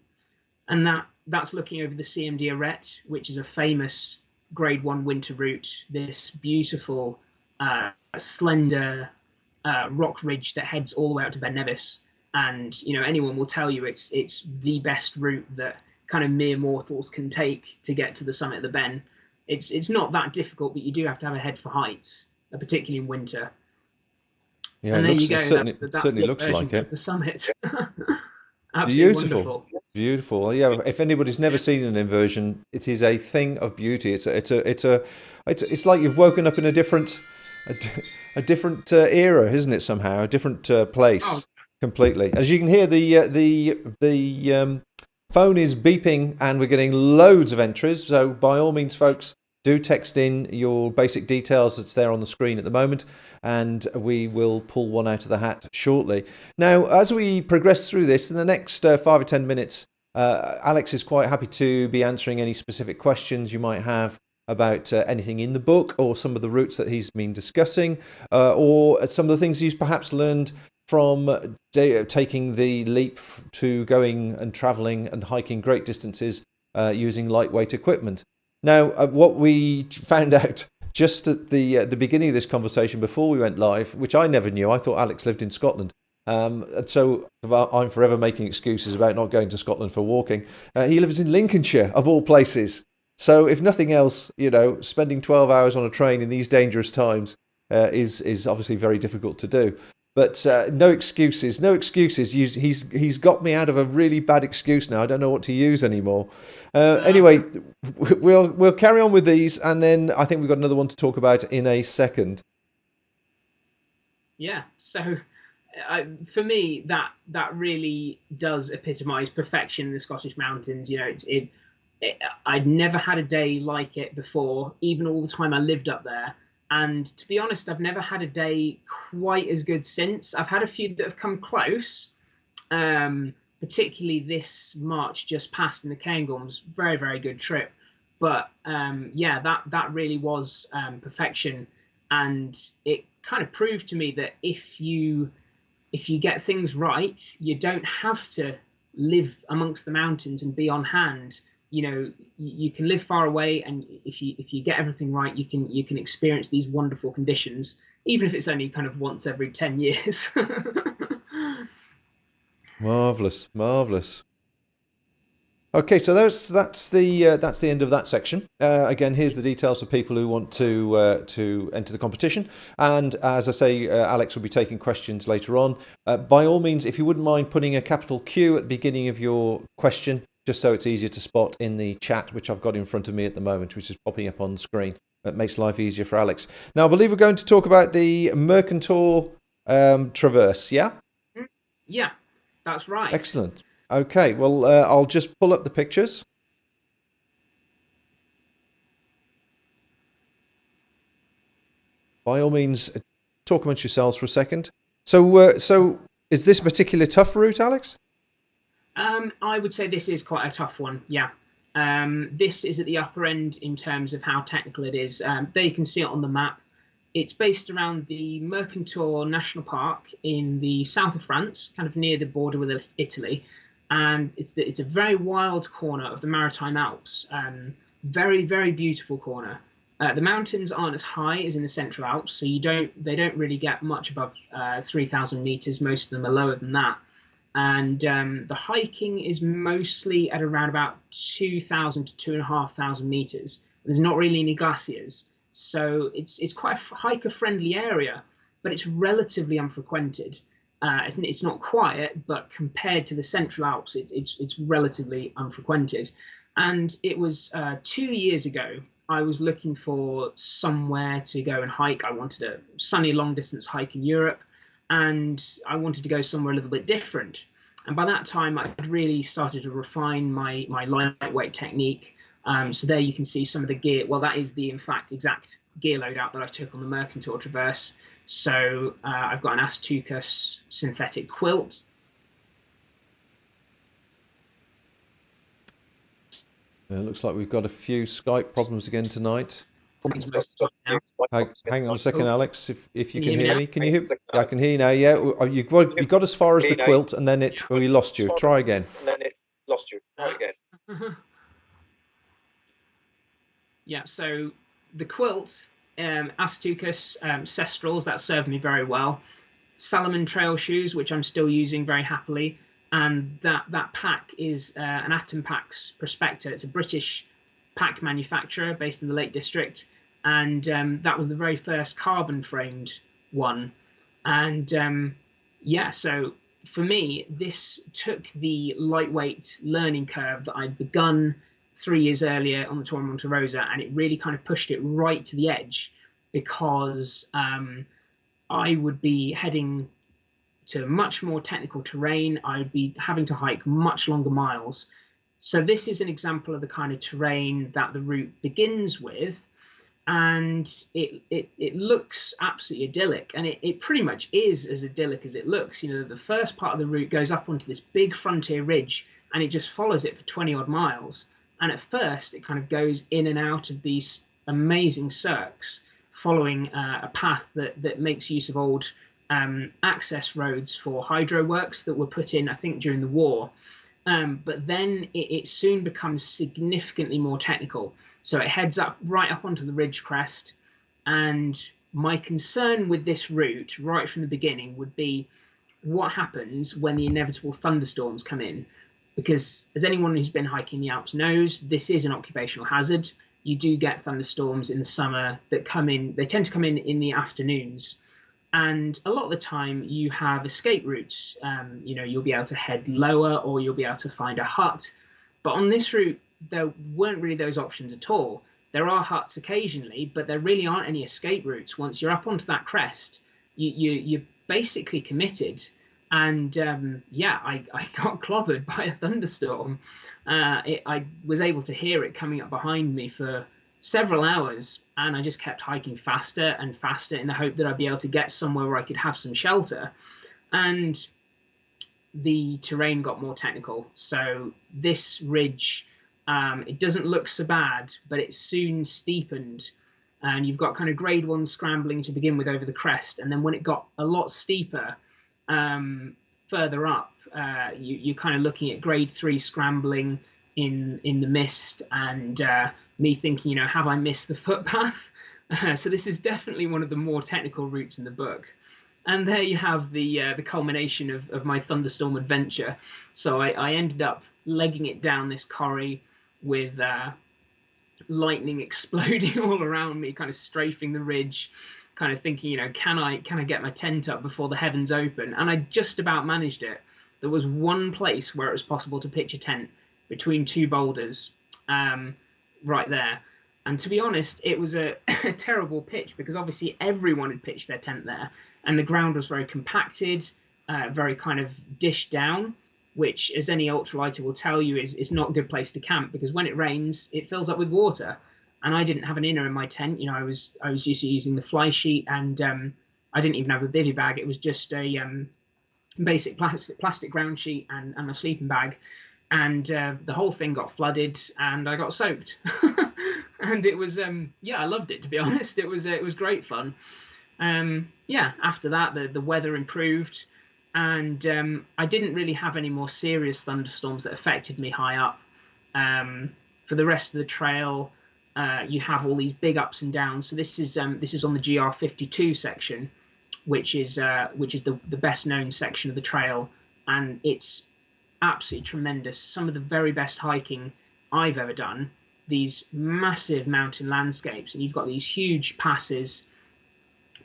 And that's looking over the CMD arete, which is a famous grade 1 winter route, this beautiful, slender rock ridge that heads all the way out to Ben Nevis. And, anyone will tell you it's the best route that kind of mere mortals can take to get to the summit of the Ben. It's not that difficult, but you do have to have a head for heights, particularly in winter. Yeah, and there you go. It certainly looks like it. The summit. Beautiful, wonderful. Beautiful. Yeah, if anybody's never seen an inversion, it is a thing of beauty. It's like you've woken up in a different era, isn't it? Somehow, a different place completely. As you can hear, the phone is beeping, and we're getting loads of entries. So by all means, folks, do text in your basic details that's there on the screen at the moment, and we will pull one out of the hat shortly. Now, as we progress through this, in the next 5 or 10 minutes, Alex is quite happy to be answering any specific questions you might have about anything in the book, or some of the routes that he's been discussing, or some of the things he's perhaps learned from taking the leap to going and traveling and hiking great distances using lightweight equipment. Now, what we found out just at the beginning of this conversation before we went live, which I never knew, I thought Alex lived in Scotland. And so I'm forever making excuses about not going to Scotland for walking. He lives in Lincolnshire, of all places. So if nothing else, spending 12 hours on a train in these dangerous times is obviously very difficult to do. But no excuses, no excuses. He's got me out of a really bad excuse now. I don't know what to use anymore. Anyway, we'll carry on with these, and then I think we've got another one to talk about in a second. Yeah. So for me, that really does epitomise perfection in the Scottish mountains. I'd never had a day like it before, even all the time I lived up there. And to be honest, I've never had a day quite as good since. I've had a few that have come close, particularly this March just past in the Cairngorms. Very, very good trip. But that really was perfection. And it kind of proved to me that if you get things right, you don't have to live amongst the mountains and be on hand. You can live far away, and if you get everything right, you can experience these wonderful conditions, even if it's only kind of once every 10 years. Marvelous. Okay, so that's the end of that section. Again, here's the details for people who want to enter the competition. And as I say, Alex will be taking questions later on. By all means, if you wouldn't mind putting a capital Q at the beginning of your question, just so it's easier to spot in the chat, which I've got in front of me at the moment, which is popping up on the screen. That makes life easier for Alex. Now, I believe we're going to talk about the Mercantor Traverse, yeah? Yeah, that's right. Excellent. Okay, well, I'll just pull up the pictures. By all means, talk amongst yourselves for a second. So is this a particularly tough route, Alex? I would say this is quite a tough one, yeah. This is at the upper end in terms of how technical it is. There you can see it on the map. It's based around the Mercantor National Park in the south of France, kind of near the border with Italy. And it's a very wild corner of the Maritime Alps. Very, very beautiful corner. The mountains aren't as high as in the Central Alps, so they don't really get much above 3,000 meters. Most of them are lower than that. And the hiking is mostly at around about 2,000 to 2,500 meters. There's not really any glaciers, so it's quite a hiker-friendly area, but it's relatively unfrequented. It's not quiet, but compared to the Central Alps, it's relatively unfrequented. And it was 2 years ago, I was looking for somewhere to go and hike. I wanted a sunny long-distance hike in Europe, and I wanted to go somewhere a little bit different. And by that time, I'd really started to refine my lightweight technique. So there you can see some of the gear. Well, that is the, in fact, exact gear loadout that I took on the Mercantor Traverse. So I've got an Astucas synthetic quilt. It looks like we've got a few Skype problems again tonight. Hang on a second, Alex. If you can hear me, can you hear? I can hear you now. Yeah, you got as far as the quilt, and then we lost you. Try again. Yeah. So the quilt, Astucas Cestrals, that served me very well. Salomon trail shoes, which I'm still using very happily, and that pack is an Atom Packs Prospector. It's a British pack manufacturer based in the Lake District. And that was the very first carbon framed one. And so for me, this took the lightweight learning curve that I'd begun 3 years earlier on the Tour of Monte Rosa, and it really kind of pushed it right to the edge, because I would be heading to much more technical terrain. I'd be having to hike much longer miles. So this is an example of the kind of terrain that the route begins with. And it looks absolutely idyllic, and it pretty much is as idyllic as it looks. The first part of the route goes up onto this big frontier ridge, and it just follows it for 20 odd miles. And at first, it kind of goes in and out of these amazing cirques, following a path that makes use of old access roads for hydro works that were put in, I think, during the war. But then it soon becomes significantly more technical. So it heads up right up onto the ridge crest. And my concern with this route right from the beginning would be what happens when the inevitable thunderstorms come in. Because as anyone who's been hiking the Alps knows, this is an occupational hazard. You do get thunderstorms in the summer that come in. They tend to come in the afternoons. And a lot of the time you have escape routes. You'll be able to head lower, or you'll be able to find a hut. But on this route, there weren't really those options at all. There are huts occasionally, but there really aren't any escape routes. Once you're up onto that crest, you're basically committed. And I got clobbered by a thunderstorm. I was able to hear it coming up behind me for several hours, and I just kept hiking faster and faster in the hope that I'd be able to get somewhere where I could have some shelter. And the terrain got more technical. So this ridge, it doesn't look so bad, but it soon steepened. And you've got kind of grade 1 scrambling to begin with over the crest. And then when it got a lot steeper, further up, you're kind of looking at grade 3 scrambling in the mist, and me thinking, have I missed the footpath? So this is definitely one of the more technical routes in the book. And there you have the culmination of my thunderstorm adventure. So I ended up legging it down this corrie with lightning exploding all around me, kind of strafing the ridge, kind of thinking, can I get my tent up before the heavens open? And I just about managed it. There was one place where it was possible to pitch a tent between 2 boulders, right there. And to be honest, it was a terrible pitch, because obviously everyone had pitched their tent there, and the ground was very compacted, very kind of dished down, which, as any ultralighter will tell you, is not a good place to camp, because when it rains, it fills up with water. And I didn't have an inner in my tent. I was used to using the fly sheet, and I didn't even have a bivy bag. It was just a basic plastic ground sheet and my sleeping bag. And the whole thing got flooded, and I got soaked. And it was, I loved it, to be honest. It was great fun. After that, the weather improved, and I didn't really have any more serious thunderstorms that affected me high up. For the rest of the trail, you have all these big ups and downs. So this is on the GR52 section, which is the best known section of the trail, and it's absolutely tremendous. Some of the very best hiking I've ever done. These massive mountain landscapes, and you've got these huge passes.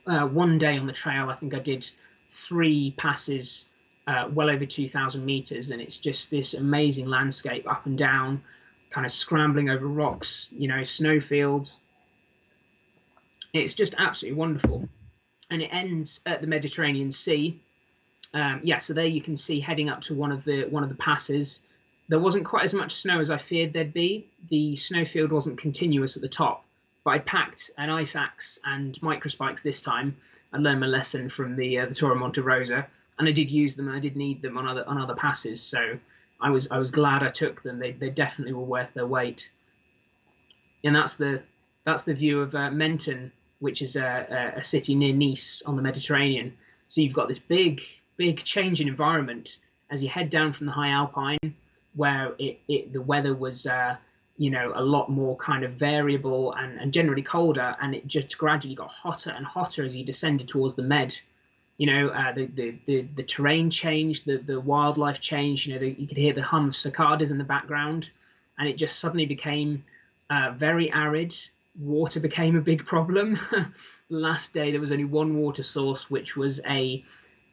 One day on the trail, I think I did 3 passes, well over 2,000 meters, and it's just this amazing landscape up and down, kind of scrambling over rocks, snowfields. It's just absolutely wonderful. And it ends at the Mediterranean Sea. So there you can see, heading up to one of the passes, there wasn't quite as much snow as I feared there'd be. The snowfield wasn't continuous at the top, but I packed an ice axe and microspikes this time. I learned my lesson from the Tour of Monte Rosa, and I did use them, and I did need them on other passes. So I was glad I took them. They definitely were worth their weight. And that's the view of Menton, which is a city near Nice on the Mediterranean. So you've got this big change in environment as you head down from the high Alpine, where the weather was a lot more kind of variable and generally colder, and it just gradually got hotter and hotter as you descended towards the Med. The terrain changed, the wildlife changed. You could hear the hum of cicadas in the background, and it just suddenly became very arid. Water became a big problem. Last day there was only one water source, which was a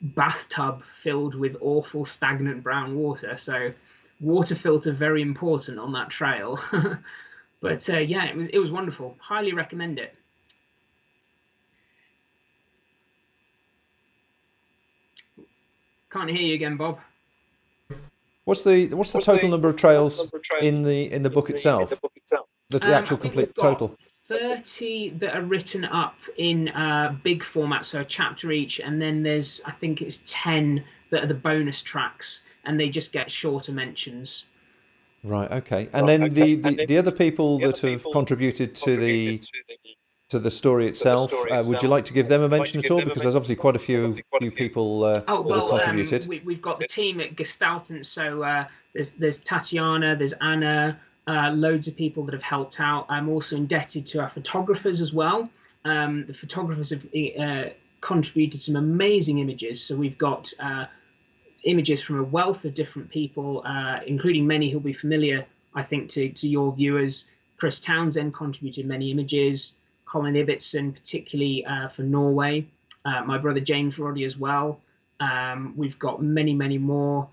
bathtub filled with awful stagnant brown water. So water filter very important on that trail. But it was wonderful. Highly recommend it. Can't hear you again, Bob. What's the total number of trails in the book itself? The actual complete total. 30 that are written up in big format, so a chapter each, and then there's, I think it's 10 that are the bonus tracks, and they just get shorter mentions. Right. Okay. And then the other people that have contributed to to the story itself. Would you like to give them a mention at all? Because there's obviously quite a few people that have contributed. We've got the team at Gestalten. So there's Tatiana, there's Anna, loads of people that have helped out. I'm also indebted to our photographers as well. The photographers have contributed some amazing images. So we've got images from a wealth of different people, including many who'll be familiar, I think, to your viewers. Chris Townsend contributed many images. Colin Ibbotson, particularly for Norway. My brother James Roddie as well. We've got many more.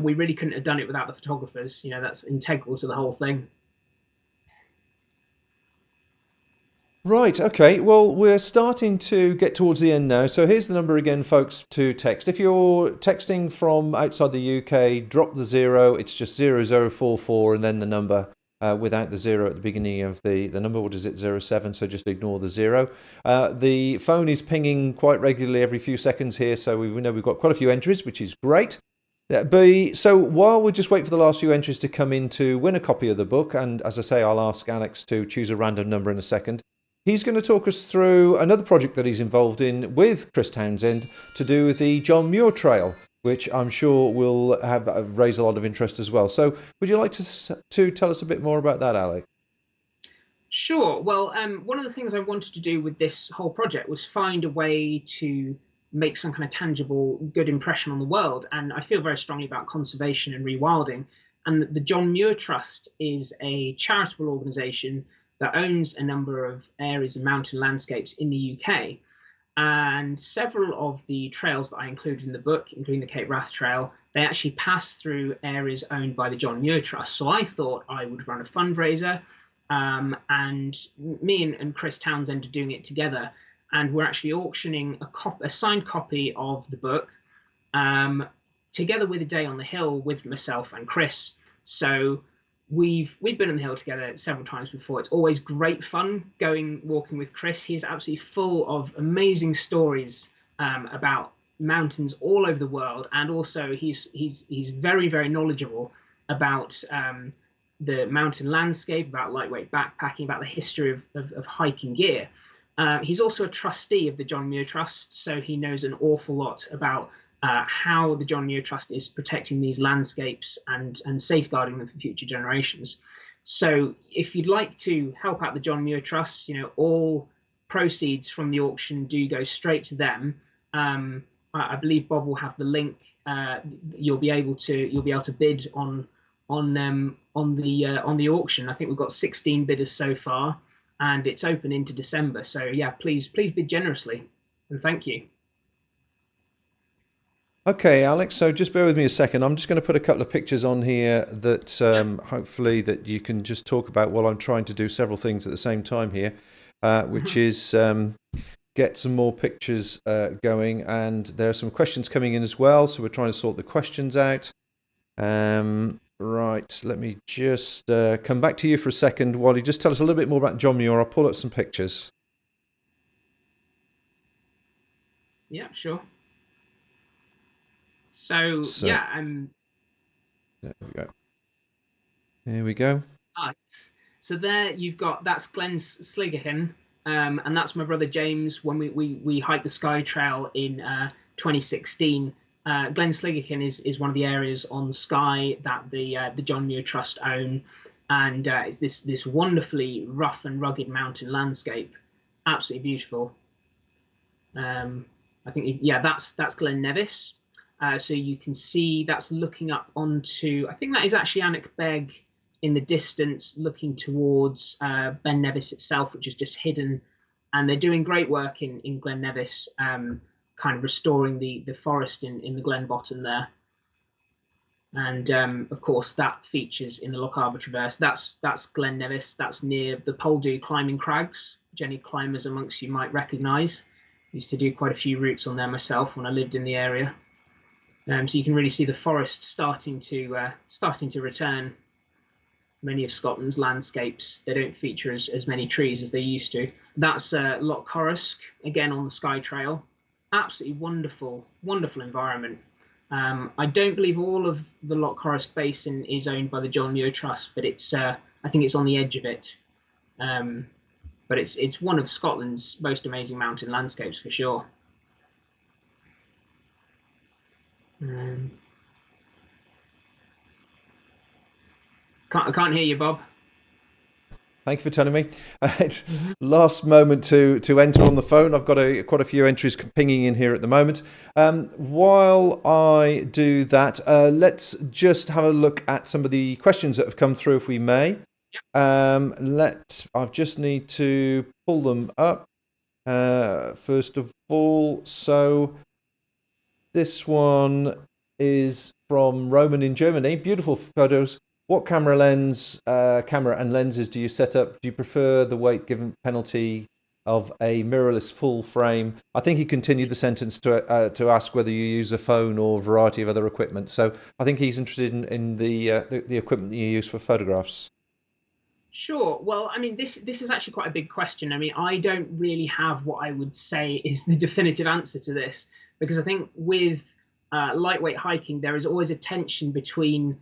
We really couldn't have done it without the photographers. You know, that's integral to the whole thing. Right, okay. Well, we're starting to get towards the end now. So here's the number again, folks, to text. If you're texting from outside the UK, drop the 0. It's just 0044 and then the number without the 0 at the beginning of the number. What is it? 07. So just ignore the 0. The phone is pinging quite regularly every few seconds here. So we know we've got quite a few entries, which is great. So while we just wait for the last few entries to come in to win a copy of the book, and as I say, I'll ask Alex to choose a random number in a second. He's going to talk us through another project that he's involved in with Chris Townsend to do with the John Muir Trail, which I'm sure will have raise a lot of interest as well. So would you like to tell us a bit more about that, Alex? Sure. Well, one of the things I wanted to do with this whole project was find a way to make some kind of tangible, good impression on the world. And I feel very strongly about conservation and rewilding. And the John Muir Trust is a charitable organisation that owns a number of areas and mountain landscapes in the UK. And several of the trails that I included in the book, including the Cape Wrath Trail, they actually pass through areas owned by the John Muir Trust. So I thought I would run a fundraiser, and me and Chris Townsend are doing it together. And we're actually auctioning a signed copy of the book, together with A Day on the Hill with myself and Chris. So we've been on the hill together several times before. It's always great fun walking with Chris. He's absolutely full of amazing stories about mountains all over the world, and also he's very knowledgeable about the mountain landscape, about lightweight backpacking, about the history of hiking gear. He's also a trustee of the John Muir Trust, so he knows an awful lot about how the John Muir Trust is protecting these landscapes and safeguarding them for future generations. So if you'd like to help out the John Muir Trust, you know, all proceeds from the auction do go straight to them. I believe Bob will have the link. You'll be able to bid on the auction. I think we've got 16 bidders so far, and it's open into December. So yeah, please bid generously, and thank you. Okay, Alex, so just bear with me a second. I'm just going to put a couple of pictures on here that hopefully that you can just talk about while I'm trying to do several things at the same time here, which is get some more pictures going. And there are some questions coming in as well, so we're trying to sort the questions out. Right, let me just come back to you for a second while you just tell us a little bit more about John Muir. I'll pull up some pictures. Yeah, sure. So yeah, there we go. Here we go. Right. So there you've got, that's Glen Sligachen, and that's my brother James when we hiked the Sky Trail in 2016. Glen Sligachen is one of the areas on Skye that the John Muir Trust own, and it's this wonderfully rough and rugged mountain landscape, absolutely beautiful. I think that's Glen Nevis. So you can see that's looking up onto, I think that is actually Anak Beg in the distance, looking towards Ben Nevis itself, which is just hidden. And they're doing great work in Glen Nevis, kind of restoring the forest in the Glen Bottom there. And of course, that features in the Loch Arbor Traverse. That's Glen Nevis. That's near the Poldhu climbing crags, which any climbers amongst you might recognise. Used to do quite a few routes on there myself when I lived in the area. So you can really see the forest starting to return. Many of Scotland's landscapes, they don't feature as many trees as they used to. That's Loch Corrusk, again on the Sky Trail. Absolutely wonderful environment. I don't believe all of the Loch Corrusk Basin is owned by the John Muir Trust, but it's I think it's on the edge of it. but it's one of Scotland's most amazing mountain landscapes for sure. I can't hear you, Bob. Thank you for telling me. Last moment to enter on the phone. I've got quite a few entries pinging in here at the moment. While I do that, let's just have a look at some of the questions that have come through, if we may. I just need to pull them up. First of all, so this one is from Roman in Germany. Beautiful photos. What camera and lenses do you set up? Do you prefer the weight given penalty of a mirrorless full frame? I think he continued the sentence to ask whether you use a phone or a variety of other equipment. So I think he's interested in the equipment you use for photographs. Sure. Well, I mean, this is actually quite a big question. I mean, I don't really have what I would say is the definitive answer to this, because I think with lightweight hiking, there is always a tension between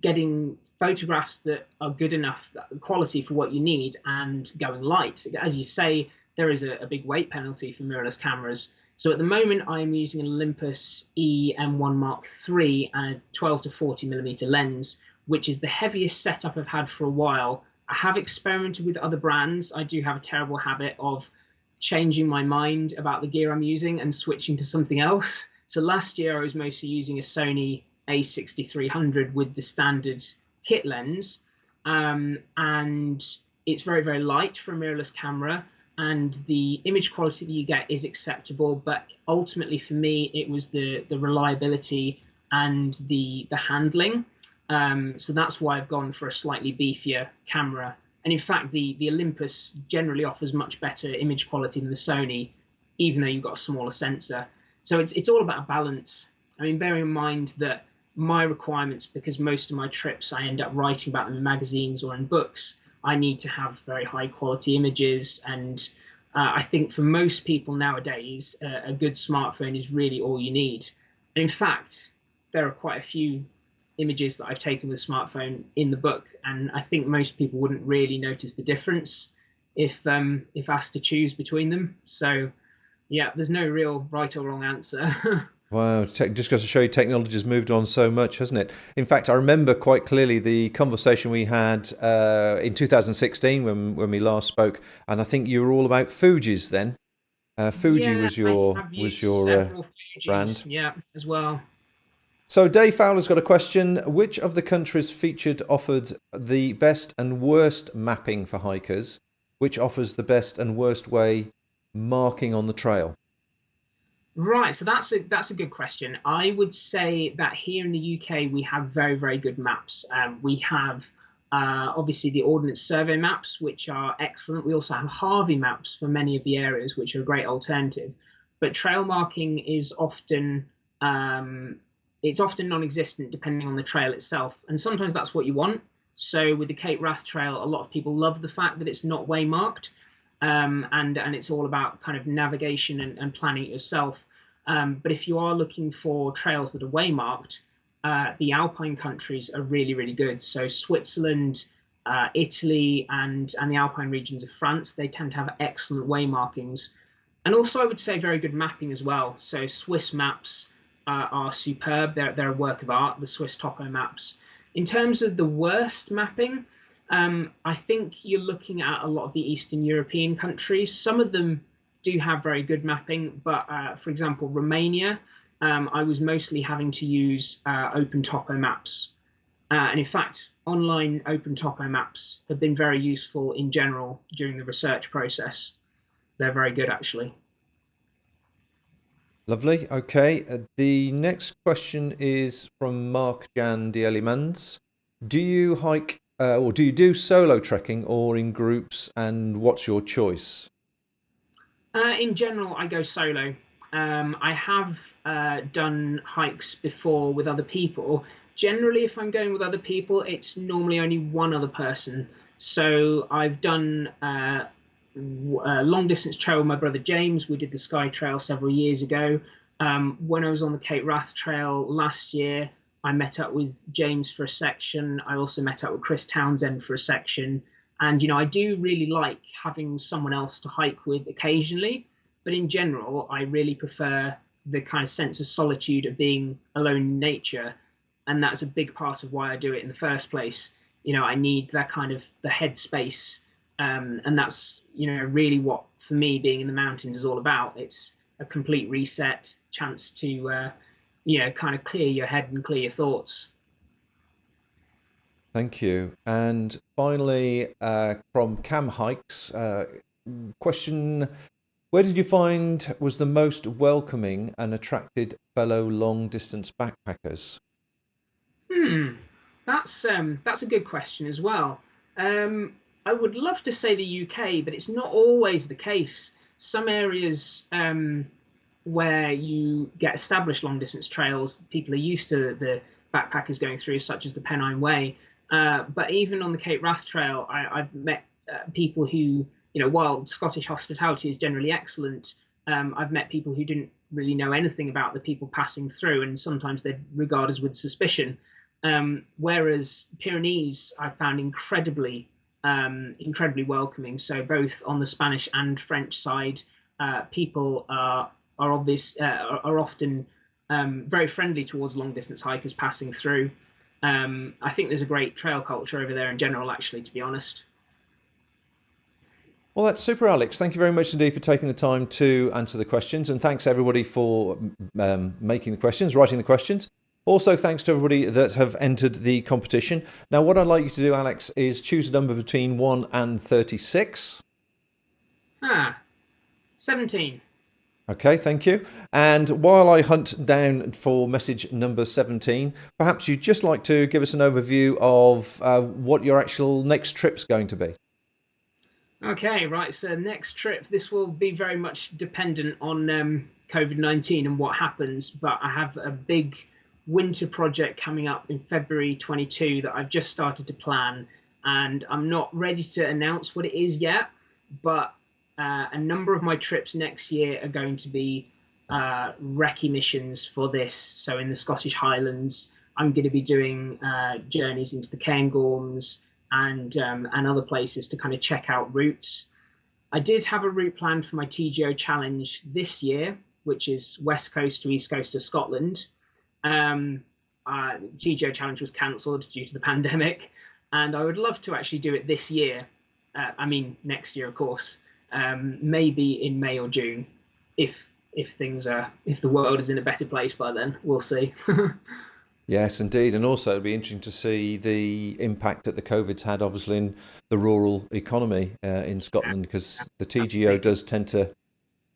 getting photographs that are good enough quality for what you need and going light. As you say, there is a big weight penalty for mirrorless cameras. So at the moment, I'm using an Olympus EM1 Mark III and a 12 to 40 millimeter lens, which is the heaviest setup I've had for a while. I have experimented with other brands. I do have a terrible habit of changing my mind about the gear I'm using and switching to something else. So last year I was mostly using a Sony A6300 with the standard kit lens, and it's very, very light for a mirrorless camera, and the image quality that you get is acceptable. But ultimately for me, it was the reliability and the handling. So that's why I've gone for a slightly beefier camera. And in fact, the Olympus generally offers much better image quality than the Sony, even though you've got a smaller sensor. So it's all about balance. I mean, bearing in mind that my requirements, because most of my trips I end up writing about them in magazines or in books, I need to have very high quality images. And I think for most people nowadays, a good smartphone is really all you need. And in fact, there are quite a few images that I've taken with a smartphone in the book, and I think most people wouldn't really notice the difference if asked to choose between them. So yeah, there's no real right or wrong answer. Wow, just goes to show you technology has moved on so much, hasn't it? In fact, I remember quite clearly the conversation we had in 2016 when we last spoke, and I think you were all about Fuji's then. Fuji was your brand. Yeah, as well. So Dave Fowler's got a question. Which of the countries featured offered the best and worst mapping for hikers? Which offers the best and worst way marking on the trail? Right, so that's a good question. I would say that here in the UK we have very, very good maps. We have obviously the Ordnance Survey maps, which are excellent. We also have Harvey maps for many of the areas, which are a great alternative. But trail marking is often non-existent depending on the trail itself, and sometimes that's what you want. So with the Cape Wrath Trail, a lot of people love the fact that it's not waymarked. And it's all about kind of navigation and planning it yourself. But if you are looking for trails that are waymarked, the Alpine countries are really, really good. So Switzerland, Italy, and the Alpine regions of France, they tend to have excellent waymarkings. And also I would say very good mapping as well. So Swiss maps are superb. They're a work of art, the Swiss topo maps. In terms of the worst mapping, I think you're looking at a lot of the Eastern European countries. Some of them do have very good mapping, but for example, Romania, I was mostly having to use open topo maps. And in fact, online open topo maps have been very useful in general during the research process. They're very good, actually. Lovely. Okay. The next question is from Mark Jan de Elemans. Do you hike or do you do solo trekking or in groups, and what's your choice? In general, I go solo. I have done hikes before with other people. Generally, if I'm going with other people, it's normally only one other person. So I've done a long distance trail with my brother James. We did the Sky Trail several years ago. When I was on the Cape Wrath Trail last year, I met up with James for a section. I also met up with Chris Townsend for a section. And I do really like having someone else to hike with occasionally, but in general, I really prefer the kind of sense of solitude of being alone in nature, and that's a big part of why I do it in the first place. I need that kind of the headspace, and that's really what, for me, being in the mountains is all about. It's a complete reset, chance to kind of clear your head and clear your thoughts. Thank you. And finally, from Cam Hikes, question: where did you find was the most welcoming and attracted fellow long distance backpackers? That's a good question as well. I would love to say the UK, but it's not always the case. Some areas where you get established long distance trails, people are used to the backpackers going through, such as the Pennine Way. But even on the Cape Wrath Trail, I've met people who, while Scottish hospitality is generally excellent, I've met people who didn't really know anything about the people passing through, and sometimes they'd regard us with suspicion. Whereas Pyrenees, I found incredibly welcoming. So both on the Spanish and French side, people are often very friendly towards long distance hikers passing through. I think there's a great trail culture over there in general, actually, to be honest. Well, that's super, Alex. Thank you very much indeed for taking the time to answer the questions. And thanks everybody for making the questions, writing the questions. Also, thanks to everybody that have entered the competition. Now, what I'd like you to do, Alex, is choose a number between 1 and 36. 17. Okay, thank you. And while I hunt down for message number 17, perhaps you'd just like to give us an overview of what your actual next trip's going to be. Okay, right. So next trip, this will be very much dependent on COVID-19 and what happens. But I have a big winter project coming up in February 22 that I've just started to plan, and I'm not ready to announce what it is yet, but a number of my trips next year are going to be recce missions for this. So in the Scottish Highlands, I'm going to be doing journeys into the Cairngorms and other places to kind of check out routes. I did have a route planned for my TGO challenge this year, which is west coast to east coast of Scotland. TGO challenge was cancelled due to the pandemic, and I would love to actually do it this year. Next year, of course. Maybe in May or June, if the world is in a better place by then. We'll see. Yes, indeed. And also it'd be interesting to see the impact that the COVID's had, obviously, in the rural economy in Scotland, because the TGO does tend to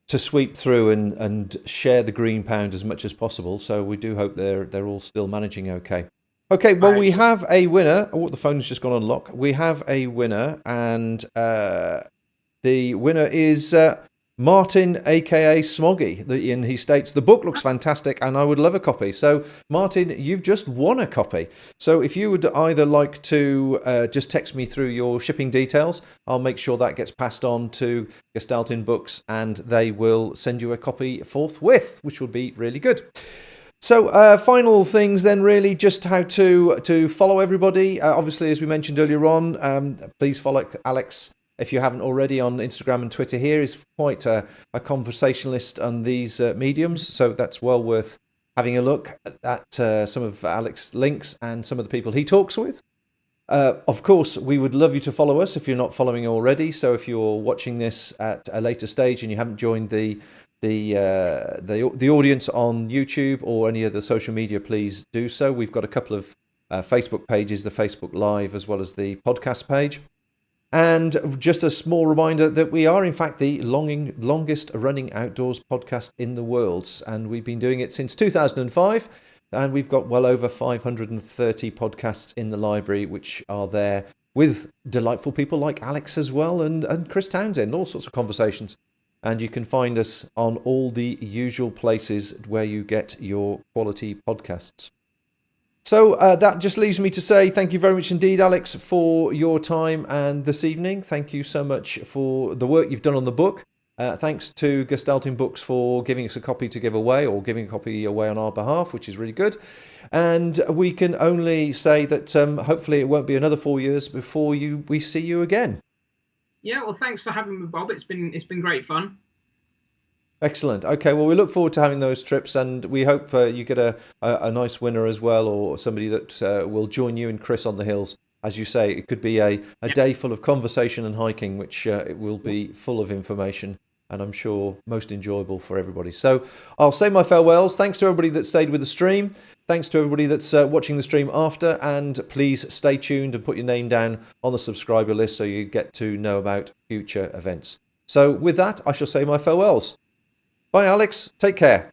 sweep through and share the green pound as much as possible. So we do hope they're all still managing okay. Okay, well, we have a winner. Oh, the phone's just gone on lock. We have a winner, and the winner is Martin, aka Smoggy, and he states, the book looks fantastic and I would love a copy. So Martin, you've just won a copy. So if you would either like to just text me through your shipping details, I'll make sure that gets passed on to Gestalten Books and they will send you a copy forthwith, which would be really good. So final things then, really, just how to follow everybody. Obviously, as we mentioned earlier on, please follow Alex if you haven't already on Instagram and Twitter. Here is quite a conversationalist on these mediums, so that's well worth having a look at some of Alex's links and some of the people he talks with. Of course, we would love you to follow us if you're not following already. So if you're watching this at a later stage and you haven't joined the audience on YouTube or any other social media, please do so. We've got a couple of Facebook pages, the Facebook Live as well as the podcast page. And just a small reminder that we are, in fact, the longest running outdoors podcast in the world. And we've been doing it since 2005. And we've got well over 530 podcasts in the library, which are there with delightful people like Alex as well, and Chris Townsend, all sorts of conversations. And you can find us on all the usual places where you get your quality podcasts. So that just leaves me to say thank you very much indeed, Alex, for your time and this evening. Thank you so much for the work you've done on the book. Thanks to Gestalten Books for giving us a copy to give away, or giving a copy away on our behalf, which is really good. And we can only say that hopefully it won't be another 4 years before we see you again. Yeah, well, thanks for having me, Bob. It's been great fun. Excellent. Okay, well, we look forward to having those trips, and we hope you get a nice winner as well, or somebody that will join you and Chris on the hills. As you say, it could be a day full of conversation and hiking, which it will be full of information, and I'm sure most enjoyable for everybody. So I'll say my farewells. Thanks to everybody that stayed with the stream. Thanks to everybody that's watching the stream after, and please stay tuned and put your name down on the subscriber list so you get to know about future events. So with that, I shall say my farewells. Bye, Alex. Take care.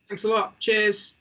Thanks a lot. Cheers.